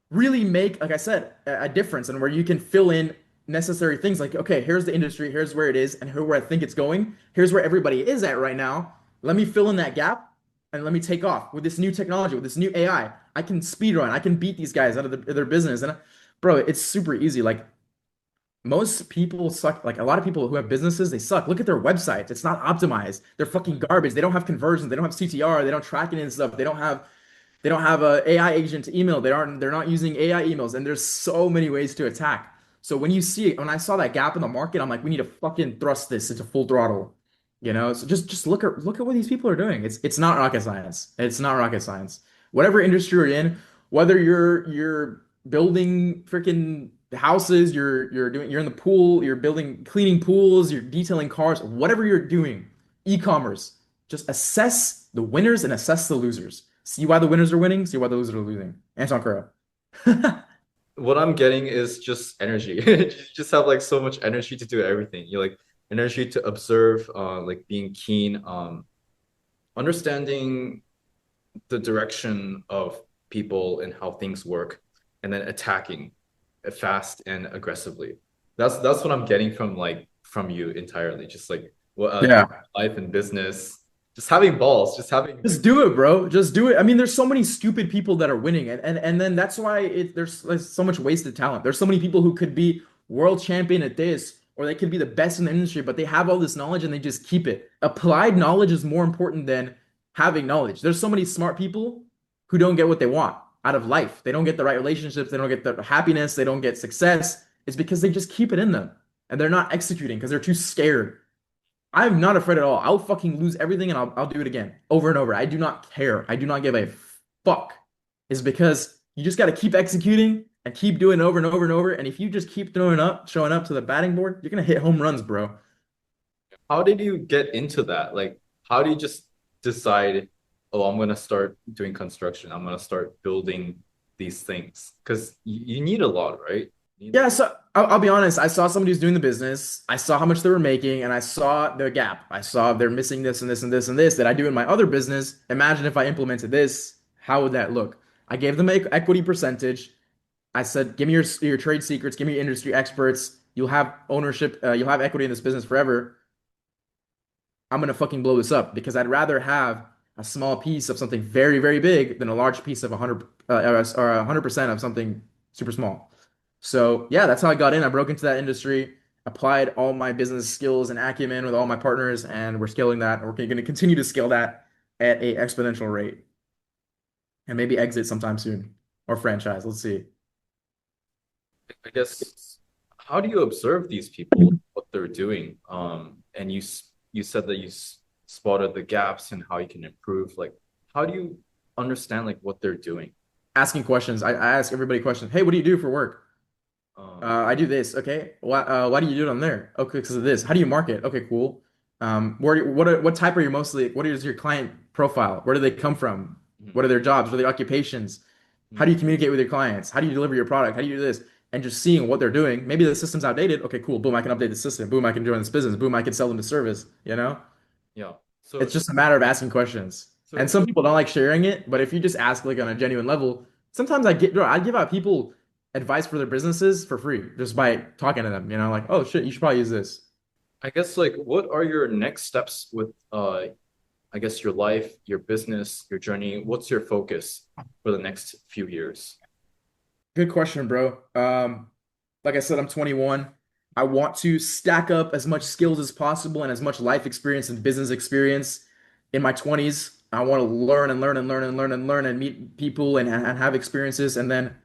really make, like I said, a difference and where you can fill in necessary things like, okay, here's the industry, here's where it is, and here where I think it's going. Here's where everybody is at right now. Let me fill in that gap and let me take off with this new technology, with this new AI. I can speed run. I can beat these guys out of their business. And bro, it's super easy. Like most people suck. Like a lot of people who have businesses, they suck. Look at their websites. It's not optimized. They're fucking garbage. They don't have conversions. They don't have CTR. They don't track it and stuff. They don't have a AI agent to email. They're not using AI emails, and there's so many ways to attack. So when I saw that gap in the market, I'm like, we need to fucking thrust this into full throttle. You know, so just look at what these people are doing. It's not rocket science. It's not rocket science. Whatever industry you're in, whether you're building freaking houses, you're in the pool, you're building cleaning pools, you're detailing cars, whatever you're doing, e-commerce, just assess the winners and assess the losers. See why the winners are winning, see why the losers are losing. Anton Kuro. What I'm getting is just energy. You just have like so much energy to do everything. You like energy to observe, like being keen, understanding the direction of people and how things work, and then attacking fast and aggressively. That's what I'm getting from from you entirely. Just like what Yeah. life and business, just having balls, just having. Just do it, bro. Just do it. I mean, there's so many stupid people that are winning, and then that's why there's so much wasted talent. There's so many people who could be world champion at this, or they could be the best in the industry, but they have all this knowledge and they just keep it. Applied knowledge is more important than having knowledge. There's so many smart people who don't get what they want out of life. They don't get the right relationships, they don't get the happiness, they don't get success. It's because they just keep it in them and they're not executing because they're too scared. I'm not afraid at all. I'll fucking lose everything and I'll do it again over and over. I do not care. I do not give a fuck. Is because you just got to keep executing and keep doing it over and over and over. And if you just keep showing up to the batting board, you're gonna hit home runs, bro. How did you get into that? Like, how do you just decide, oh, I'm gonna start doing construction. I'm gonna start building these things because you need a lot, right? Yeah, so I'll be honest. I saw somebody who's doing the business. I saw how much they were making, and I saw the gap. I saw they're missing this and this and this and this that I do in my other business. Imagine if I implemented this, how would that look? I gave them an equity percentage. I said, give me your trade secrets, give me your industry experts. You'll have ownership, you'll have equity in this business forever. I'm gonna fucking blow this up because I'd rather have a small piece of something very, very big than a large piece of 100 or 100% of something super small. So yeah, that's how I got in. I broke into that industry, applied all my business skills and acumen with all my partners, and we're scaling that. And we're going to continue to scale that at a exponential rate, and maybe exit sometime soon or franchise. Let's see. I guess, how do you observe these people, what they're doing? And you said that spotted the gaps and how you can improve. Like, how do you understand like what they're doing? Asking questions. I ask everybody questions. Hey, what do you do for work? I do this. Okay. Why do you do it on there? Okay, because of this. How do you market? Okay, cool. What type are you mostly? What is your client profile? Where do they come from? Mhm, What are their jobs? What are their occupations? How do mhm. you communicate with your clients? How do you deliver your product? How do you do this? And just seeing what they're doing. Maybe the system's outdated. Okay, cool. Boom, I can update the system. Boom, I can join this business. Boom, I can sell them the service. You know? Yeah. It's just a matter of asking questions. And So some people don't like sharing it, but if you just ask like on a genuine level, sometimes I give out people advice for their businesses for free just by talking to them, like, oh shit, you should probably use this. I guess like what are your next steps with I guess your life, your business, your journey? What's your focus for the next few years? Good question, bro. Like I said, I'm 21. I want to stack up as much skills as possible and as much life experience and business experience in my 20s. I want to learn and learn and learn and learn and learn and meet people and have experiences. And then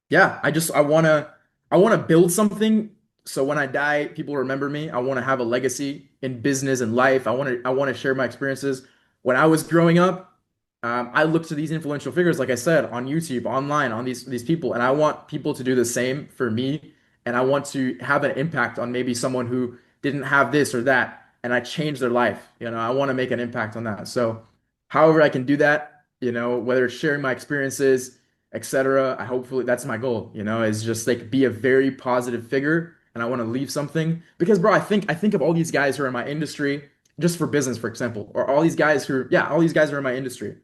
yeah, I want to build something so when I die, people remember me. I want to have a legacy in business and life. I want to share my experiences. When I was growing up, I looked to these influential figures, like I said, on YouTube, online, on these people, and I want people to do the same for me. And I want to have an impact on maybe someone who didn't have this or that, and I change their life. I want to make an impact on that. So, however I can do that, whether it's sharing my experiences etc. I hopefully that's my goal, is just like be a very positive figure and I want to leave something because bro, I think of all these guys who are in my industry just for business, for example, or all these guys are in my industry.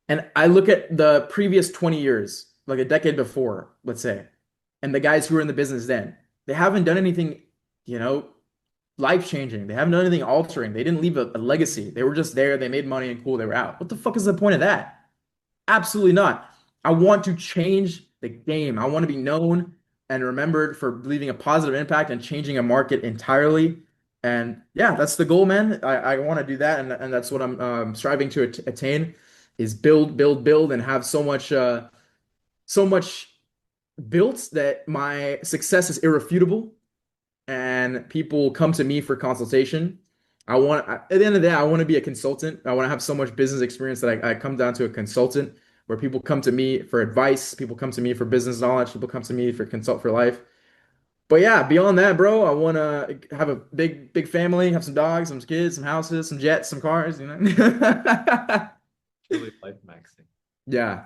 And I look at the previous 20 years, like a decade before, let's say, and the guys who are in the business then, they haven't done anything, you know, life changing. They haven't done anything altering. They didn't leave a legacy. They were just there. They made money and cool. They were out. What the fuck is the point of that? Absolutely not. I want to change the game. I want to be known and remembered for leaving a positive impact and changing a market entirely. And yeah, that's the goal, man. I want to do that, and that's what I'm striving to attain is build, build, build, and have so much built that my success is irrefutable and people come to me for consultation. At the end of the day, I want to be a consultant. I want to have so much business experience that I come down to a consultant where people come to me for advice, people come to me for business knowledge, people come to me for consult for life. But yeah, beyond that, bro, I want to have a big, big family, have some dogs, some kids, some houses, some jets, some cars. Truly life maxing. Yeah.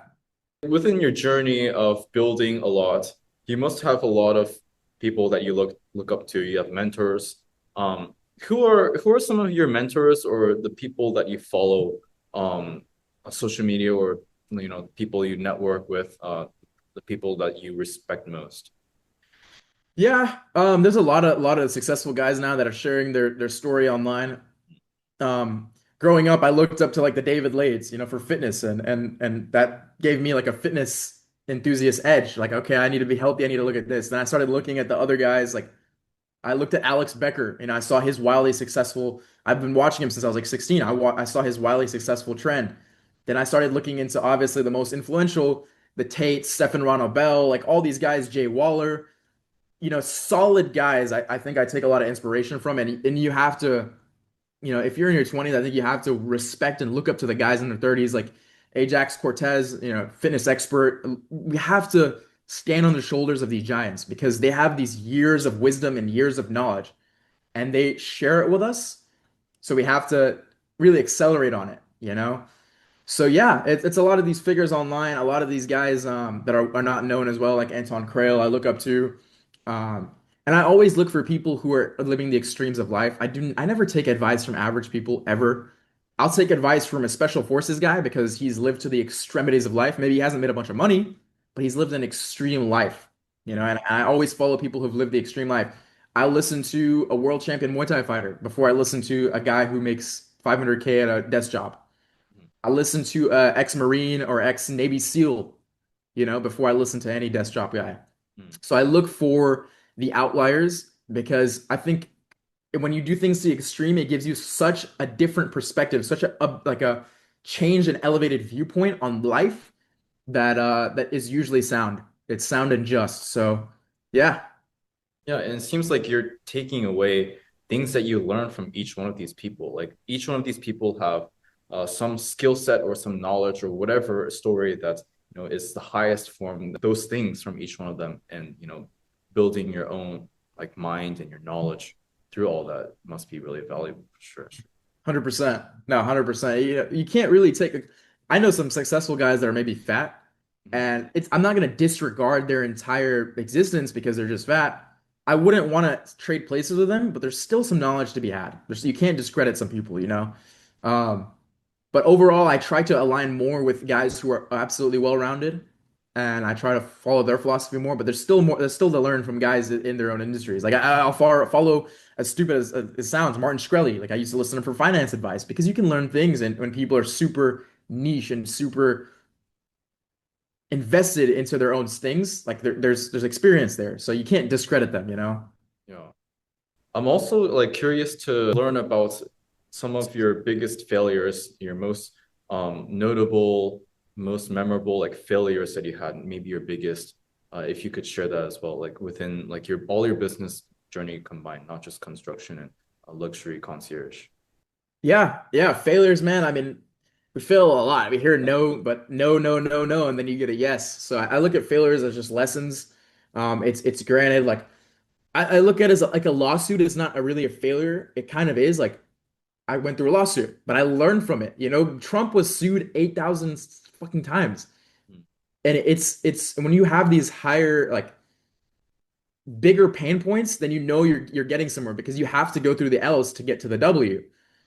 Within your journey of building a lot, you must have a lot of people that you look up to. You have mentors. Who are some of your mentors or the people that you follow on social media or people you network with, the people that you respect most? Yeah. There's a lot of successful guys now that are sharing their story online. Growing up, I looked up to like the David Lades, for fitness and that gave me like a fitness enthusiast edge. Like, okay, I need to be healthy. I need to look at this. Then I started looking at the other guys. Like, I looked at Alex Becker. I saw his wildly successful. I've been watching him since I was like 16. I saw his wildly successful trend. Then I started looking into obviously the most influential, the Tates, Stefan Ronald Bell, like all these guys, Jay Waller. Solid guys. I think I take a lot of inspiration from, and you have to if you're in your 20s, I think you have to respect and look up to the guys in their 30s, like Ajax Cortez, fitness expert. We have to stand on the shoulders of these giants because they have these years of wisdom and years of knowledge, and they share it with us. So we have to really accelerate on it. So yeah, it's a lot of these figures online, a lot of these guys that are not known as well, like Anton Krail, I look up to. And I always look for people who are living the extremes of life. I never take advice from average people ever. I'll take advice from a special forces guy because he's lived to the extremities of life. Maybe he hasn't made a bunch of money, but he's lived an extreme life, Mm, and I always follow people who've lived the extreme life. I listen to a world champion Muay Thai fighter before I listen to a guy who makes 500K at a desk job. mm, I listen to ex-Marine or ex-Navy SEAL, before I listen to any desk job guy. mm. So I look for the outliers because I think when you do things to the extreme, it gives you such a different perspective, such like a change and elevated viewpoint on life that is usually sound. It's sound and just. So yeah, Yeah, and it seems like you're taking away things that you learn from each one of these people. Like each one of these people have some skill set or some knowledge or whatever story that is the highest form. Those things from each one of them, and building your own like mind and your knowledge through all that must be really valuable for sure. 100%. No, 100%. You can't really I know some successful guys that are maybe fat, Mhm. and I'm not going to disregard their entire existence because they're just fat. I wouldn't want to trade places with them, but there's still some knowledge to be had. You can't discredit some people. Um, but overall, I try to align more with guys who are absolutely well-rounded, and I try to follow their philosophy more. But there's still more. There's still to learn from guys in their own industries. Like I'll follow, as stupid as it sounds, Martin Shkreli. Like I used to listen to him for finance advice because you can learn things, and when people are super niche and super invested into their own things, like there's experience there, so you can't discredit them. Yeah. I'm also like curious to learn about some of your biggest failures, your most notable, most memorable like failures that you had, maybe your biggest, if you could share that as well, like within like your all your business journey combined, not just construction and luxury concierge. Yeah, yeah, failures, man. I mean, we fail a lot. We hear no, but no, no, no, no, and then you get a yes. So I look at failures as just lessons. It's granted, like I look at it as like a lawsuit is not really a failure. It kind of is. Like I went through a lawsuit, but I learned from it. Trump was sued 8,000 fucking times, Mm, and it's when you have these higher like bigger pain points, then you're getting somewhere because you have to go through the L's to get to the W.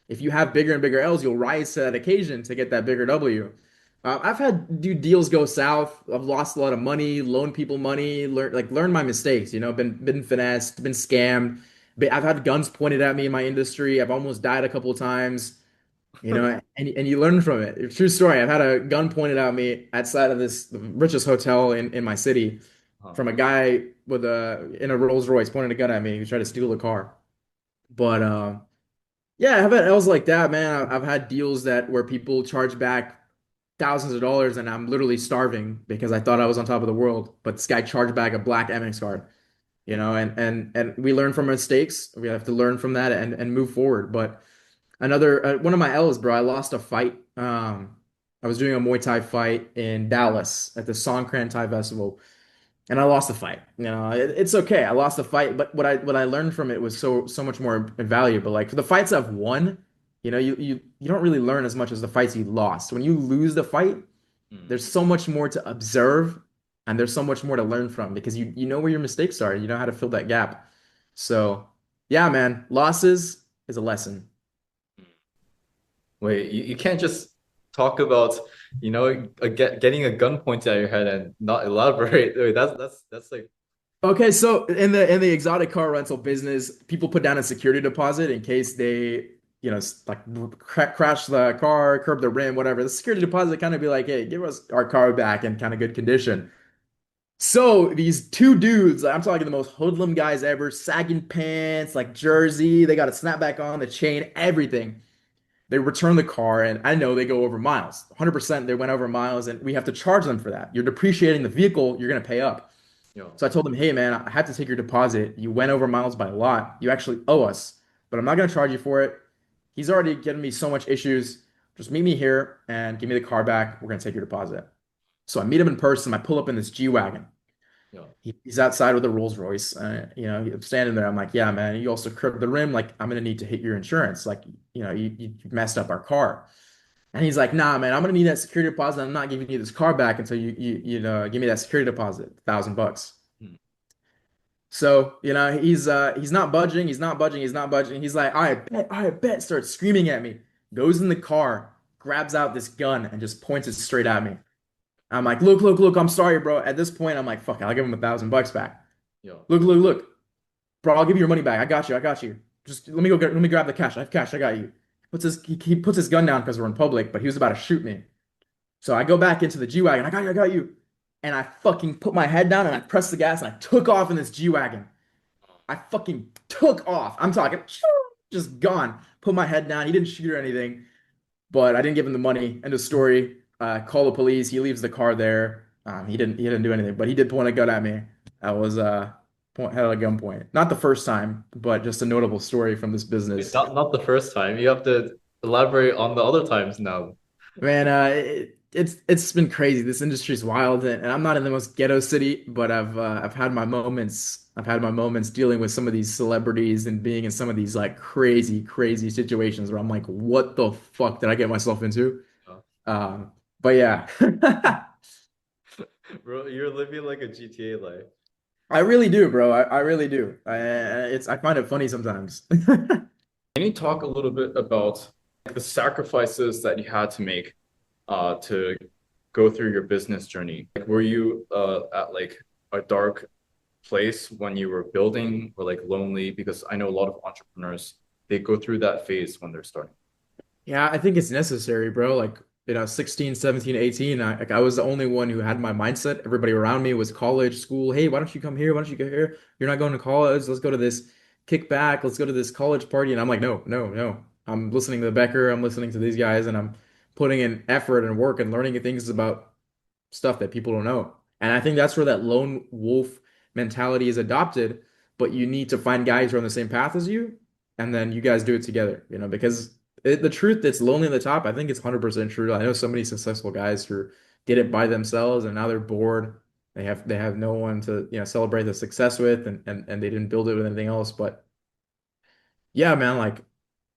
If you have bigger and bigger L's, you'll rise to that occasion to get that bigger W. I've had deals go south. I've lost a lot of money, loaned people money, learn my mistakes. Been finessed, been scammed. But I've had guns pointed at me in my industry. I've almost died a couple of times. And you learn from it. True story. I've had a gun pointed at me outside of the richest hotel in my city huh. from a guy in a Rolls Royce pointing a gun at me who tried to steal the car. But yeah, I've had L's like that, man. I've had deals that where people charge back thousands of dollars and I'm literally starving because I thought I was on top of the world. But this guy charged back a black Amex card, and we learn from mistakes. We have to learn from that and move forward. But another one of my L's, bro, I lost a fight. I was doing a Muay Thai fight in Dallas at the Songkran Thai Festival, and I lost the fight. It's okay. I lost the fight, but what I learned from it was so much more valuable. Like for the fights I've won, you don't really learn as much as the fights you lost. When you lose the fight, Mm. there's so much more to observe, and there's so much more to learn from because you know where your mistakes are. You know how to fill that gap. So yeah, man, losses is a lesson. Wait, you can't just talk about, getting a gun pointed at your head and not elaborate. Wait, that's like, Okay, so in the exotic car rental business, people put down a security deposit in case they, like crash the car, curb the rim, whatever. The security deposit kind of be like, hey, give us our car back in kind of good condition. So these two dudes, I'm talking the most hoodlum guys ever, sagging pants, like jersey, they got a snapback on, the chain, everything. They return the car, and I know they go over miles. 100% they went over miles, and we have to charge them for that. You're depreciating the vehicle, you're going to pay up. So I told him, hey man, I had to take your deposit. You went over miles by a lot. You actually owe us, but I'm not going to charge you for it. He's already given me so much issues. Just meet me here and give me the car back. We're going to take your deposit. So I meet him in person. I pull up in this G-Wagon. yeah, He's outside with a Rolls Royce. I'm standing there. I'm like, yeah, man, you also curved the rim. Like, I'm going to need to hit your insurance. Like, you messed up our car. And he's like, nah, man, I'm gonna need that security deposit. I'm not giving you this car back until you give me that security deposit, $1,000. Hmm. So, he's not budging, he's not budging, he's not budging. He's like, I bet, starts screaming at me, goes in the car, grabs out this gun, and just points it straight at me. I'm like, look, look, look, I'm sorry, bro. At this point, I'm like, fuck it, I'll give him $1,000 back. Yo, Look, look, look, bro, I'll give you your money back. I got you, I got you. Just let me grab the cash. I have cash, I got you. He puts his gun down because we're in public, but he was about to shoot me. So I go back into the G-Wagon. I got you, I got you. And I fucking put my head down and I pressed the gas and I took off in this G-Wagon. I fucking took off. I'm talking just gone. Put my head down. He didn't shoot or anything, but I didn't give him the money. End of story. Call the police. He leaves the car there. He didn't do anything, but he did point a gun at me. I was held at gunpoint. Not the first time, but just a notable story from this wait, business. not the first time. You have to elaborate on the other times now. Man, it's been crazy. This industry's wild, and I'm not in the most ghetto city, but I've had my moments. I've had my moments dealing with some of these celebrities and being in some of these like crazy, crazy situations where I'm like, what the fuck did I get myself into? Uh, Um, but yeah, Bro, you're living like a GTA life. I really do, bro. I really do. I find it funny sometimes. Can you talk a little bit about the sacrifices that you had to make to go through your business journey? Like, were you at like a dark place when you were building or like lonely? Because I know a lot of entrepreneurs, they go through that phase when they're starting. Yeah, I think it's necessary, bro. Like, 16, 17, 18, I was the only one who had my mindset. Everybody around me was college, school. Hey, why don't you come here? Why don't you go here? You're not going to college. Let's go to this kickback. Let's go to this college party. And I'm like, no, no, no. I'm listening to Becker. I'm listening to these guys, and I'm putting in effort and work and learning things about stuff that people don't know. And I think that's where that lone wolf mentality is adopted. But you need to find guys who are on the same path as you, and then you guys do it together, because the truth that's lonely at the top, I think it's 100% true. I know so many successful guys who did it by themselves and now they're bored. They have no one to, celebrate the success with, and they didn't build it with anything else. But yeah, man, like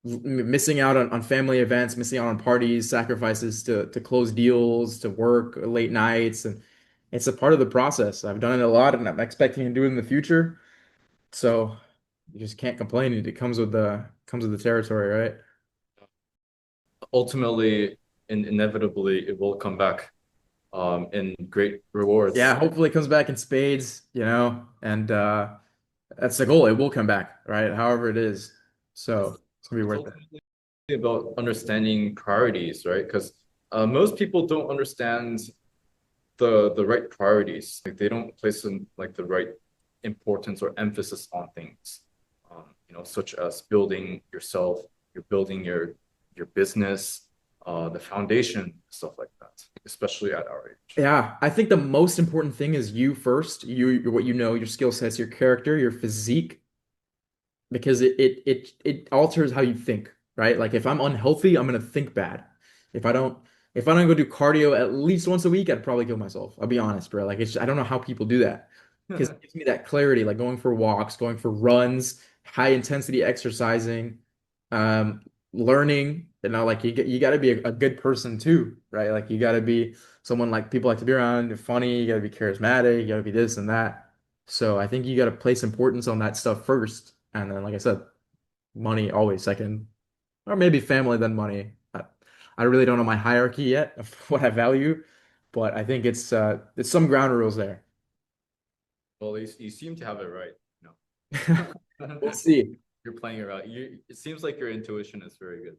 missing out on family events, missing out on parties, sacrifices to close deals, to work late nights, and it's a part of the process. I've done it a lot and I'm expecting to do it in the future. So you just can't complain. It comes with the territory, right? Ultimately, inevitably, it will come back in great rewards. Yeah, hopefully it comes back in spades, and that's the goal. It will come back, right? However it is. It's, So it's gonna be it's worth it. ultimately about understanding priorities, right? Because most people don't understand the right priorities. Like they don't place in like the right importance or emphasis on things. Such as building yourself, you're building your business, the foundation, stuff like that, especially at our age. Yeah, I think the most important thing is you first, what you know, your skill sets, your character, your physique, because it alters how you think, right? Like if I'm unhealthy, I'm gonna think bad. If I don't if I don't go do cardio at least once a week, I'd probably kill myself. I'll be honest, bro. Like I don't know how people do that because it gives me that clarity, like going for walks, going for runs, high intensity exercising, um, learning. Like you got to be a good person too, right? Like you got to be someone like people like to be around. You're funny. You got to be charismatic. You got to be this and that. So I think you got to place importance on that stuff first, and then, like I said, money always second, or maybe family then money. I really don't know my hierarchy yet of what I value, but I think it's some ground rules there. Well, you seem to have it right. We'll see. You're playing around. It seems like your intuition is very good.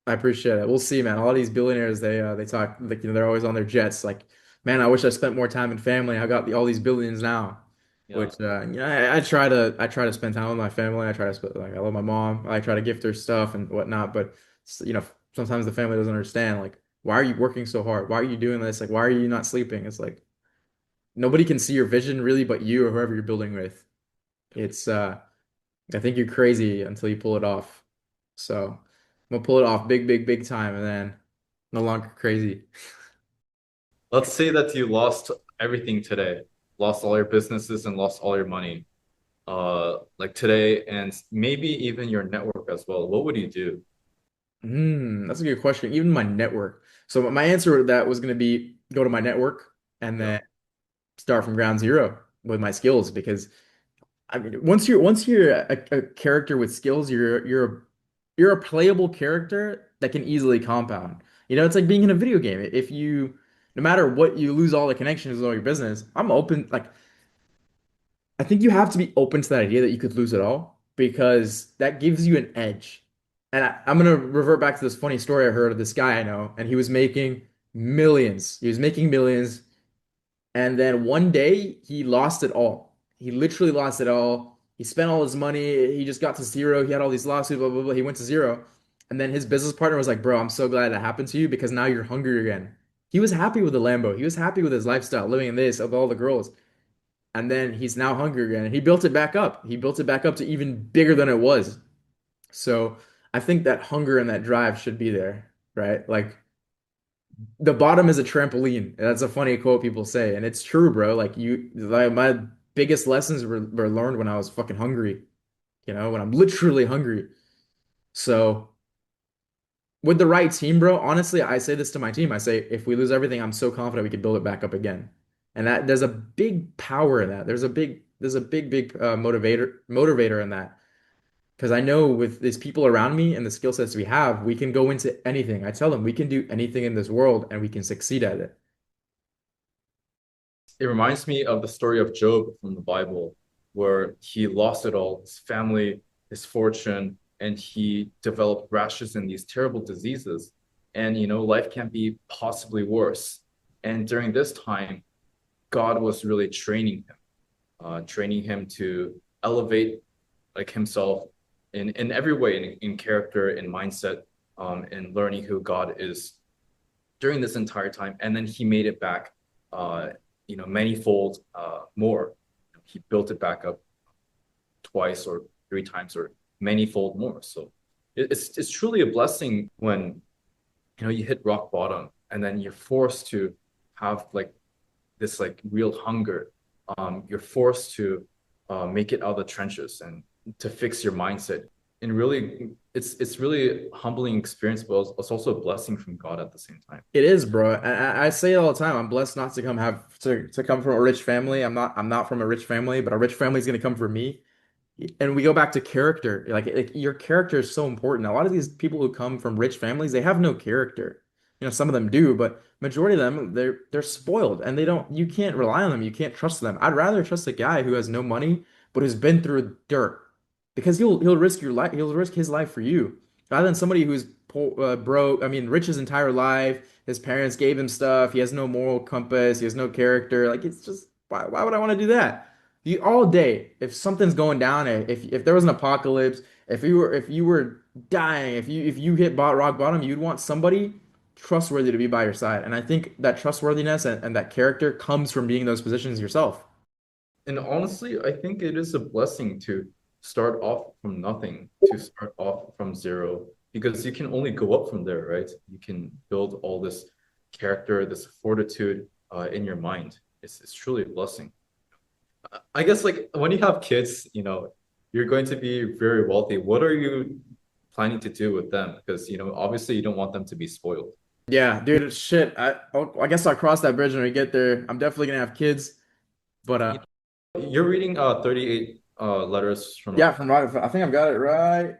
I appreciate it. We'll see, man. All these billionaires, they talk like they're always on their jets. Like, man, I wish I spent more time in family. I got all these billions now, Yeah. which I try to spend time with my family. I try to spend like I love my mom. I try to gift her stuff and whatnot, but sometimes the family doesn't understand. Like, why are you working so hard? Why are you doing this? Like, why are you not sleeping? It's like nobody can see your vision really, but you or whoever you're building with. It's I think you're crazy until you pull it off. So I'm gonna pull it off big, big, big time, and then no longer crazy. Let's say that you lost everything today, lost all your businesses and lost all your money, like today, and maybe even your network as well. What would you do? That's a good question. Even my network. So my answer to that was going to be go to my network and Yeah. then start from ground zero with my skills because I mean once you're a character with skills, you're a playable character that can easily compound. You know, it's like being in a video game. If you no matter what you lose all the connections with all your business, I'm open like I think you have to be open to that idea that you could lose it all because that gives you an edge. And I'm gonna revert back to this funny story I heard of this guy I know, and he was making millions. He was making millions, and then one day he lost it all. He literally lost it all. He spent all his money. He just got to zero. He had all these lawsuits, blah, blah, blah. He went to zero. And then his business partner was like, bro, I'm so glad that happened to you because now you're hungry again. He was happy with the Lambo. He was happy with his lifestyle, living in this, of all the girls. And then he's now hungry again. And he built it back up. He built it back up to even bigger than it was. So I think that hunger and that drive should be there, right? Like the bottom is a trampoline. That's a funny quote people say, and it's true, bro. Like my biggest lessons were learned when I was fucking hungry, when I'm literally hungry. So with the right team, bro, honestly, I say this to my team. I say, if we lose everything, I'm so confident we could build it back up again. And that there's a big power in that. There's a big motivator in that. Because I know with these people around me and the skill sets we have, we can go into anything. I tell them we can do anything in this world and we can succeed at it. It reminds me of the story of Job from the Bible, where he lost it all, his family, his fortune, and he developed rashes and these terrible diseases. And, life can't be possibly worse. And during this time, God was really training him to elevate like himself in every way, in character, in mindset, in learning who God is during this entire time. And then he made it back, manyfold more. He built it back up twice or three times or manyfold more. So it's truly a blessing when you hit rock bottom and then you're forced to have like this like real hunger. You're forced to make it out of the trenches and to fix your mindset. And really, it's really a humbling experience, but it's also a blessing from God at the same time. It is, bro. I say it all the time. I'm blessed not to come from a rich family. I'm not from a rich family, but a rich family is gonna come for me. And we go back to character. Like your character is so important. A lot of these people who come from rich families, they have no character. Some of them do, but majority of them, they're spoiled and they don't, you can't rely on them. You can't trust them. I'd rather trust a guy who has no money, but who's been through dirt because he'll risk your life, he'll risk his life for you, rather than somebody who's poor, broke, I mean, rich his entire life. His parents gave him stuff. He has no moral compass. He has no character. Like it's just, why would I want to do that? You all day, if something's going down, if there was an apocalypse, if you were dying, if you hit rock bottom, you'd want somebody trustworthy to be by your side. And I think that trustworthiness and that character comes from being in those positions yourself. And honestly, I think it is a blessing to start off from nothing, to start off from zero, because you can only go up from there, right? You can build all this character, this fortitude in your mind. It's truly a blessing. I guess like when you have kids, you're going to be very wealthy. What are you planning to do with them? Because, obviously you don't want them to be spoiled. Yeah, dude, shit. I guess I'll cross that bridge when we get there. I'm definitely gonna have kids, but You You're reading 38 letters from yeah, from right, I think I've got it right.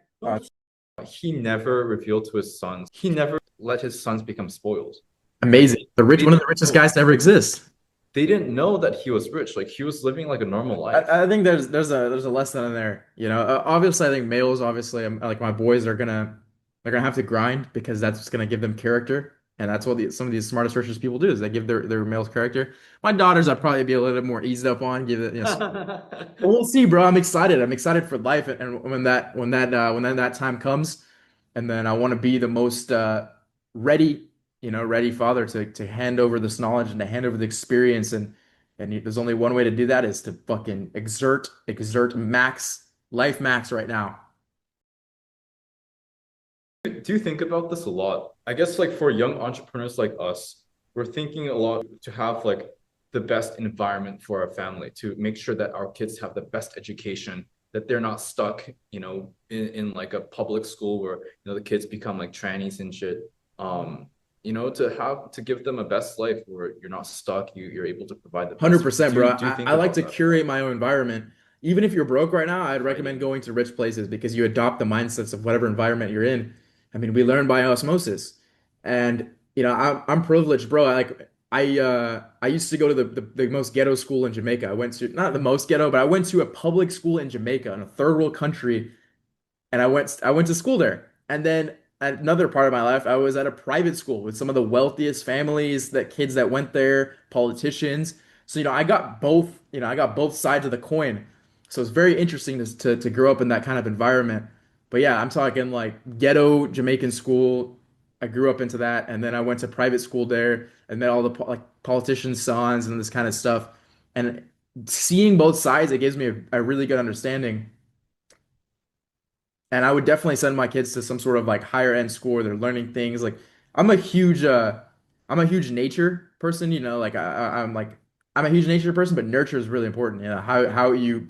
he never revealed to his sons. He never let his sons become spoiled. Like Amazing. One of the richest guys to ever exist. they didn't know that he was rich. Like he was living like a normal life. I think there's a lesson in there. Obviously, I think males, obviously, like my boys are they're gonna have to grind because that's what's gonna give them character, and that's what some of these smartest, richest people do is they give their males character. My daughters, I'd probably be a little bit more eased up on, give it, but we'll see, bro. I'm excited. I'm excited for life, and when that time comes, and then I want to be the most ready, ready father to hand over this knowledge and to hand over the experience and there's only one way to do that is to fucking exert max life max right now. Do you think about this a lot? I guess like for young entrepreneurs like us, we're thinking a lot to have like the best environment for our family, to make sure that our kids have the best education, that they're not stuck, in like a public school where, the kids become like trannies and shit. Um, to give them a best life where you're not stuck, you're able to provide the best. 100%, Do bro. you do you I think like about to that a lot? curate my own environment. Even if you're broke right now, I'd recommend Writing. going to rich places because you adopt the mindsets of whatever environment you're in. I mean, we learn by osmosis. And, I'm privileged, bro. I used to go to the most ghetto school in Jamaica. I went to not the most ghetto, but I went to a public school in Jamaica in a third world country and I went to school there. And then another part of my life, I was at a private school with some of the wealthiest families, that kids that went there, politicians. So, I got both sides of the coin. So it's very interesting to grow up in that kind of environment. But yeah, I'm talking like ghetto Jamaican school. I grew up into that, and then I went to private school there and met all the like politicians' sons and this kind of stuff. And seeing both sides, it gives me a really good understanding. And I would definitely send my kids to some sort of like higher end school where they're learning things. Like I'm a huge uh I'm a huge nature person, like I'm a huge nature person, but nurture is really important.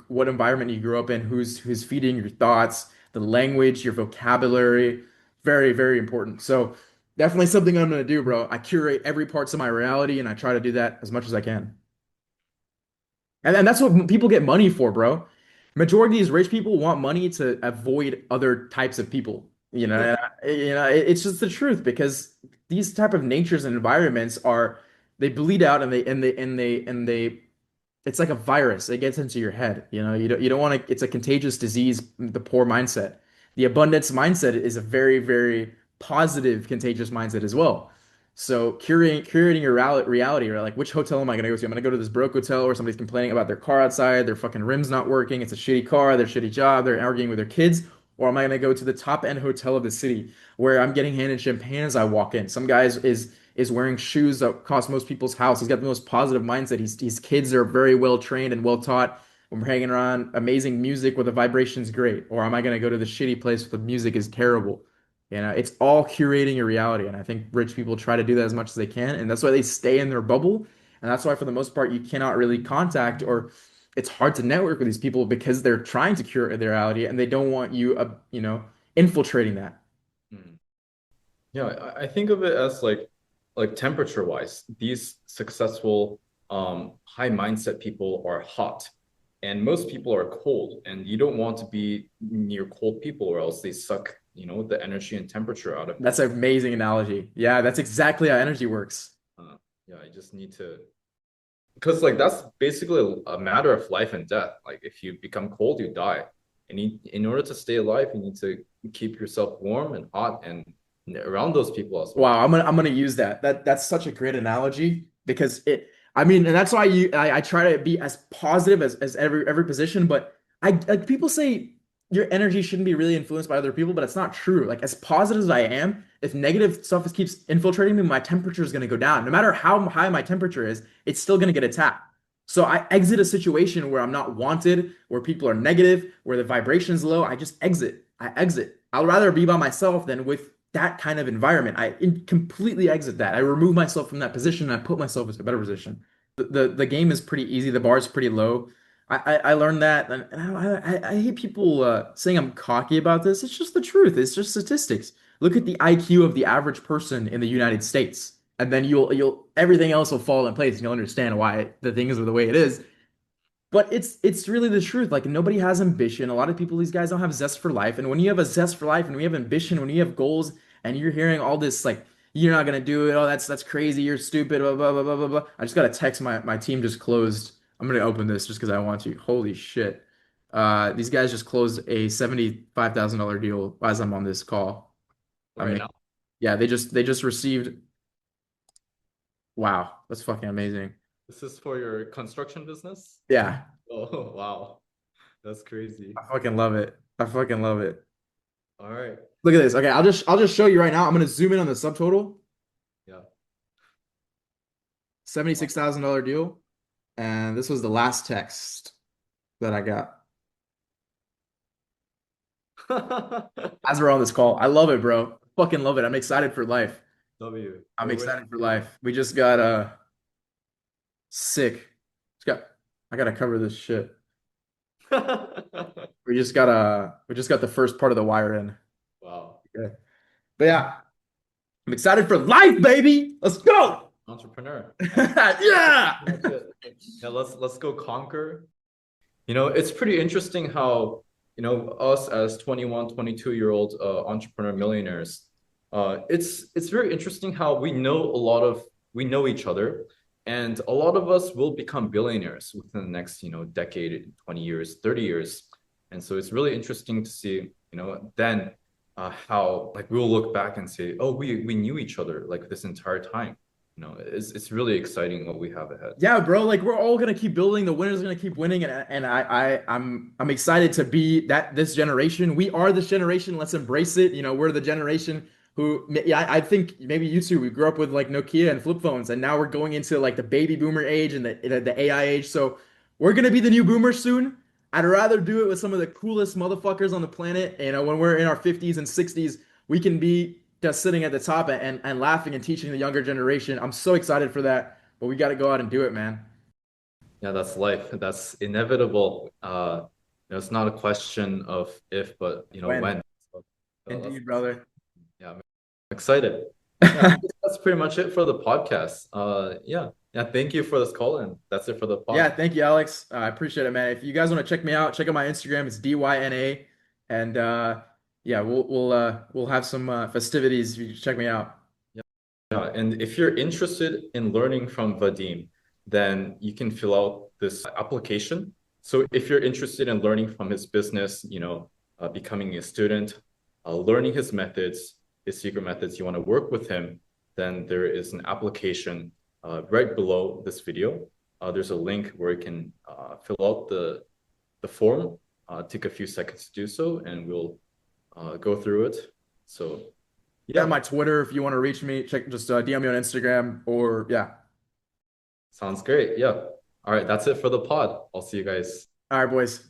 What environment you grew up in, who's feeding your thoughts, the language, your vocabulary, very, very important. So definitely something I'm gonna do, bro. I curate every parts of my reality and I try to do that as much as I can. And that's what people get money for, bro. Majority of these rich people want money to avoid other types of people. It's just the truth because these type of natures and environments they bleed out and they it's like a virus. It gets into your head. You don't want to, it's a contagious disease, the poor mindset. The abundance mindset is a very, very positive, contagious mindset as well. So curating your reality, or like, which hotel am I gonna go to? I'm gonna go to this broke hotel where somebody's complaining about their car outside, their fucking rim's not working, it's a shitty car, their shitty job, they're arguing with their kids. Or am I gonna go to the top end hotel of the city where I'm getting handed champagne as I walk in? Some guys is wearing shoes that cost most people's house. He's got the most positive mindset. His kids are very well trained and well taught. When we're hanging around, amazing music where the vibration's great. Or am I going to go to the shitty place where the music is terrible? It's all curating your reality. And I think rich people try to do that as much as they can. And that's why they stay in their bubble. And that's why, for the most part, you cannot really contact, or it's hard to network with these people because they're trying to curate their reality and they don't want you, infiltrating that. Mm. Yeah, I think of it as like temperature wise, these successful high mindset people are hot and most people are cold and you don't want to be near cold people or else they suck, the energy and temperature out of That's you. an amazing analogy. Yeah, that's exactly how energy works. Yeah, I just need to because like that's basically a matter of life and death. Like if you become cold, you die. And in order to stay alive, you need to keep yourself warm and hot and around those people as well. Wow, I'm gonna use that. That's such a great analogy because I mean, and that's why I try to be as positive as every position, but I like people say your energy shouldn't be really influenced by other people, but it's not true. Like as positive as I am, if negative stuff keeps infiltrating me, my temperature is gonna go down. No matter how high my temperature is, it's still gonna get attacked. So I exit a situation where I'm not wanted, where people are negative, where the vibration's low. I just exit. I exit. I'd rather be by myself than with that kind of environment. Completely exit that. I remove myself from that position and I put myself into a better position. The game is pretty easy. The bar is pretty low. I learned that, and I hate people saying I'm cocky about this. It's just the truth. It's just statistics. Look at the IQ of the average person in the United States, and then you'll everything else will fall in place, and you'll understand why the things are the way it is. But it's really the truth. Like nobody has ambition. A lot of people, these guys don't have zest for life. And when you have a zest for life and we have ambition, when you have goals and you're hearing all this like you're not gonna do it, oh that's crazy, you're stupid, blah blah blah blah blah blah. I just got a text, my team just closed. I'm gonna open this just because I want to. Holy shit. These guys just closed a $75,000 deal as I'm on this call. I Right mean, now. yeah, they just received, wow, that's fucking amazing. This is for your construction business? Yeah, Oh, wow. That's crazy. I fucking love it. I fucking love it. All right. Look at this. Okay, I'll just show you right now. I'm gonna zoom in on the subtotal. Yeah. $76,000 deal. And this was the last text that I got as we're on this call. I love it, bro. Fucking love it. I'm excited for life. W. I'm We're winning excited for together. life. We just got sick. It's got I gotta cover this shit. We we just got the first part of the wire in. Wow. Yeah. But yeah, I'm excited for life, baby. Let's go. Entrepreneur. Yeah. That's it. Yeah, let's go conquer. It's pretty interesting how, us as 21, 22-year-old entrepreneur millionaires, it's very interesting how we know each other, and a lot of us will become billionaires within the next, decade, 20 years, 30 years. And so it's really interesting to see, then how like we'll look back and say, oh, we knew each other like this entire time. It's really exciting what we have ahead. Yeah, bro. Like we're all gonna keep building. The winner's gonna keep winning, and I'm excited to be this generation. We are this generation. Let's embrace it. We're the generation who, yeah, I think maybe you too. We grew up with like Nokia and flip phones, and now we're going into like the baby boomer age and the AI age. So we're gonna be the new boomers soon. I'd rather do it with some of the coolest motherfuckers on the planet. When we're in our 50s and 60s, we can be just sitting at the top and laughing and teaching the younger generation. I'm so excited for that, but we got to go out and do it, man. Yeah, that's life. That's inevitable. It's not a question of if, but When? when. That's, Indeed, brother. yeah, I'm excited. Yeah, that's pretty much it for the podcast. Yeah, yeah. Thank you for this call, and that's it for the Yeah, pod. thank you, Alex. I appreciate it, man. If you guys want to check me out, check out my Instagram. It's DYNA. And yeah, we'll have some festivities. You can check me out. Yeah, and if you're interested in learning from Vadim, then you can fill out this application. So if you're interested in learning from his business, becoming a student, learning his methods, his secret methods, you want to work with him, then there is an application right below this video. There's a link where you can fill out the form. Take a few seconds to do so, and we'll go through it. So Yeah, yeah. my Twitter, if you want to reach me, check just DM me on Instagram or yeah. Sounds great. Yeah. All right. That's it for the pod. I'll see you guys. All right, boys.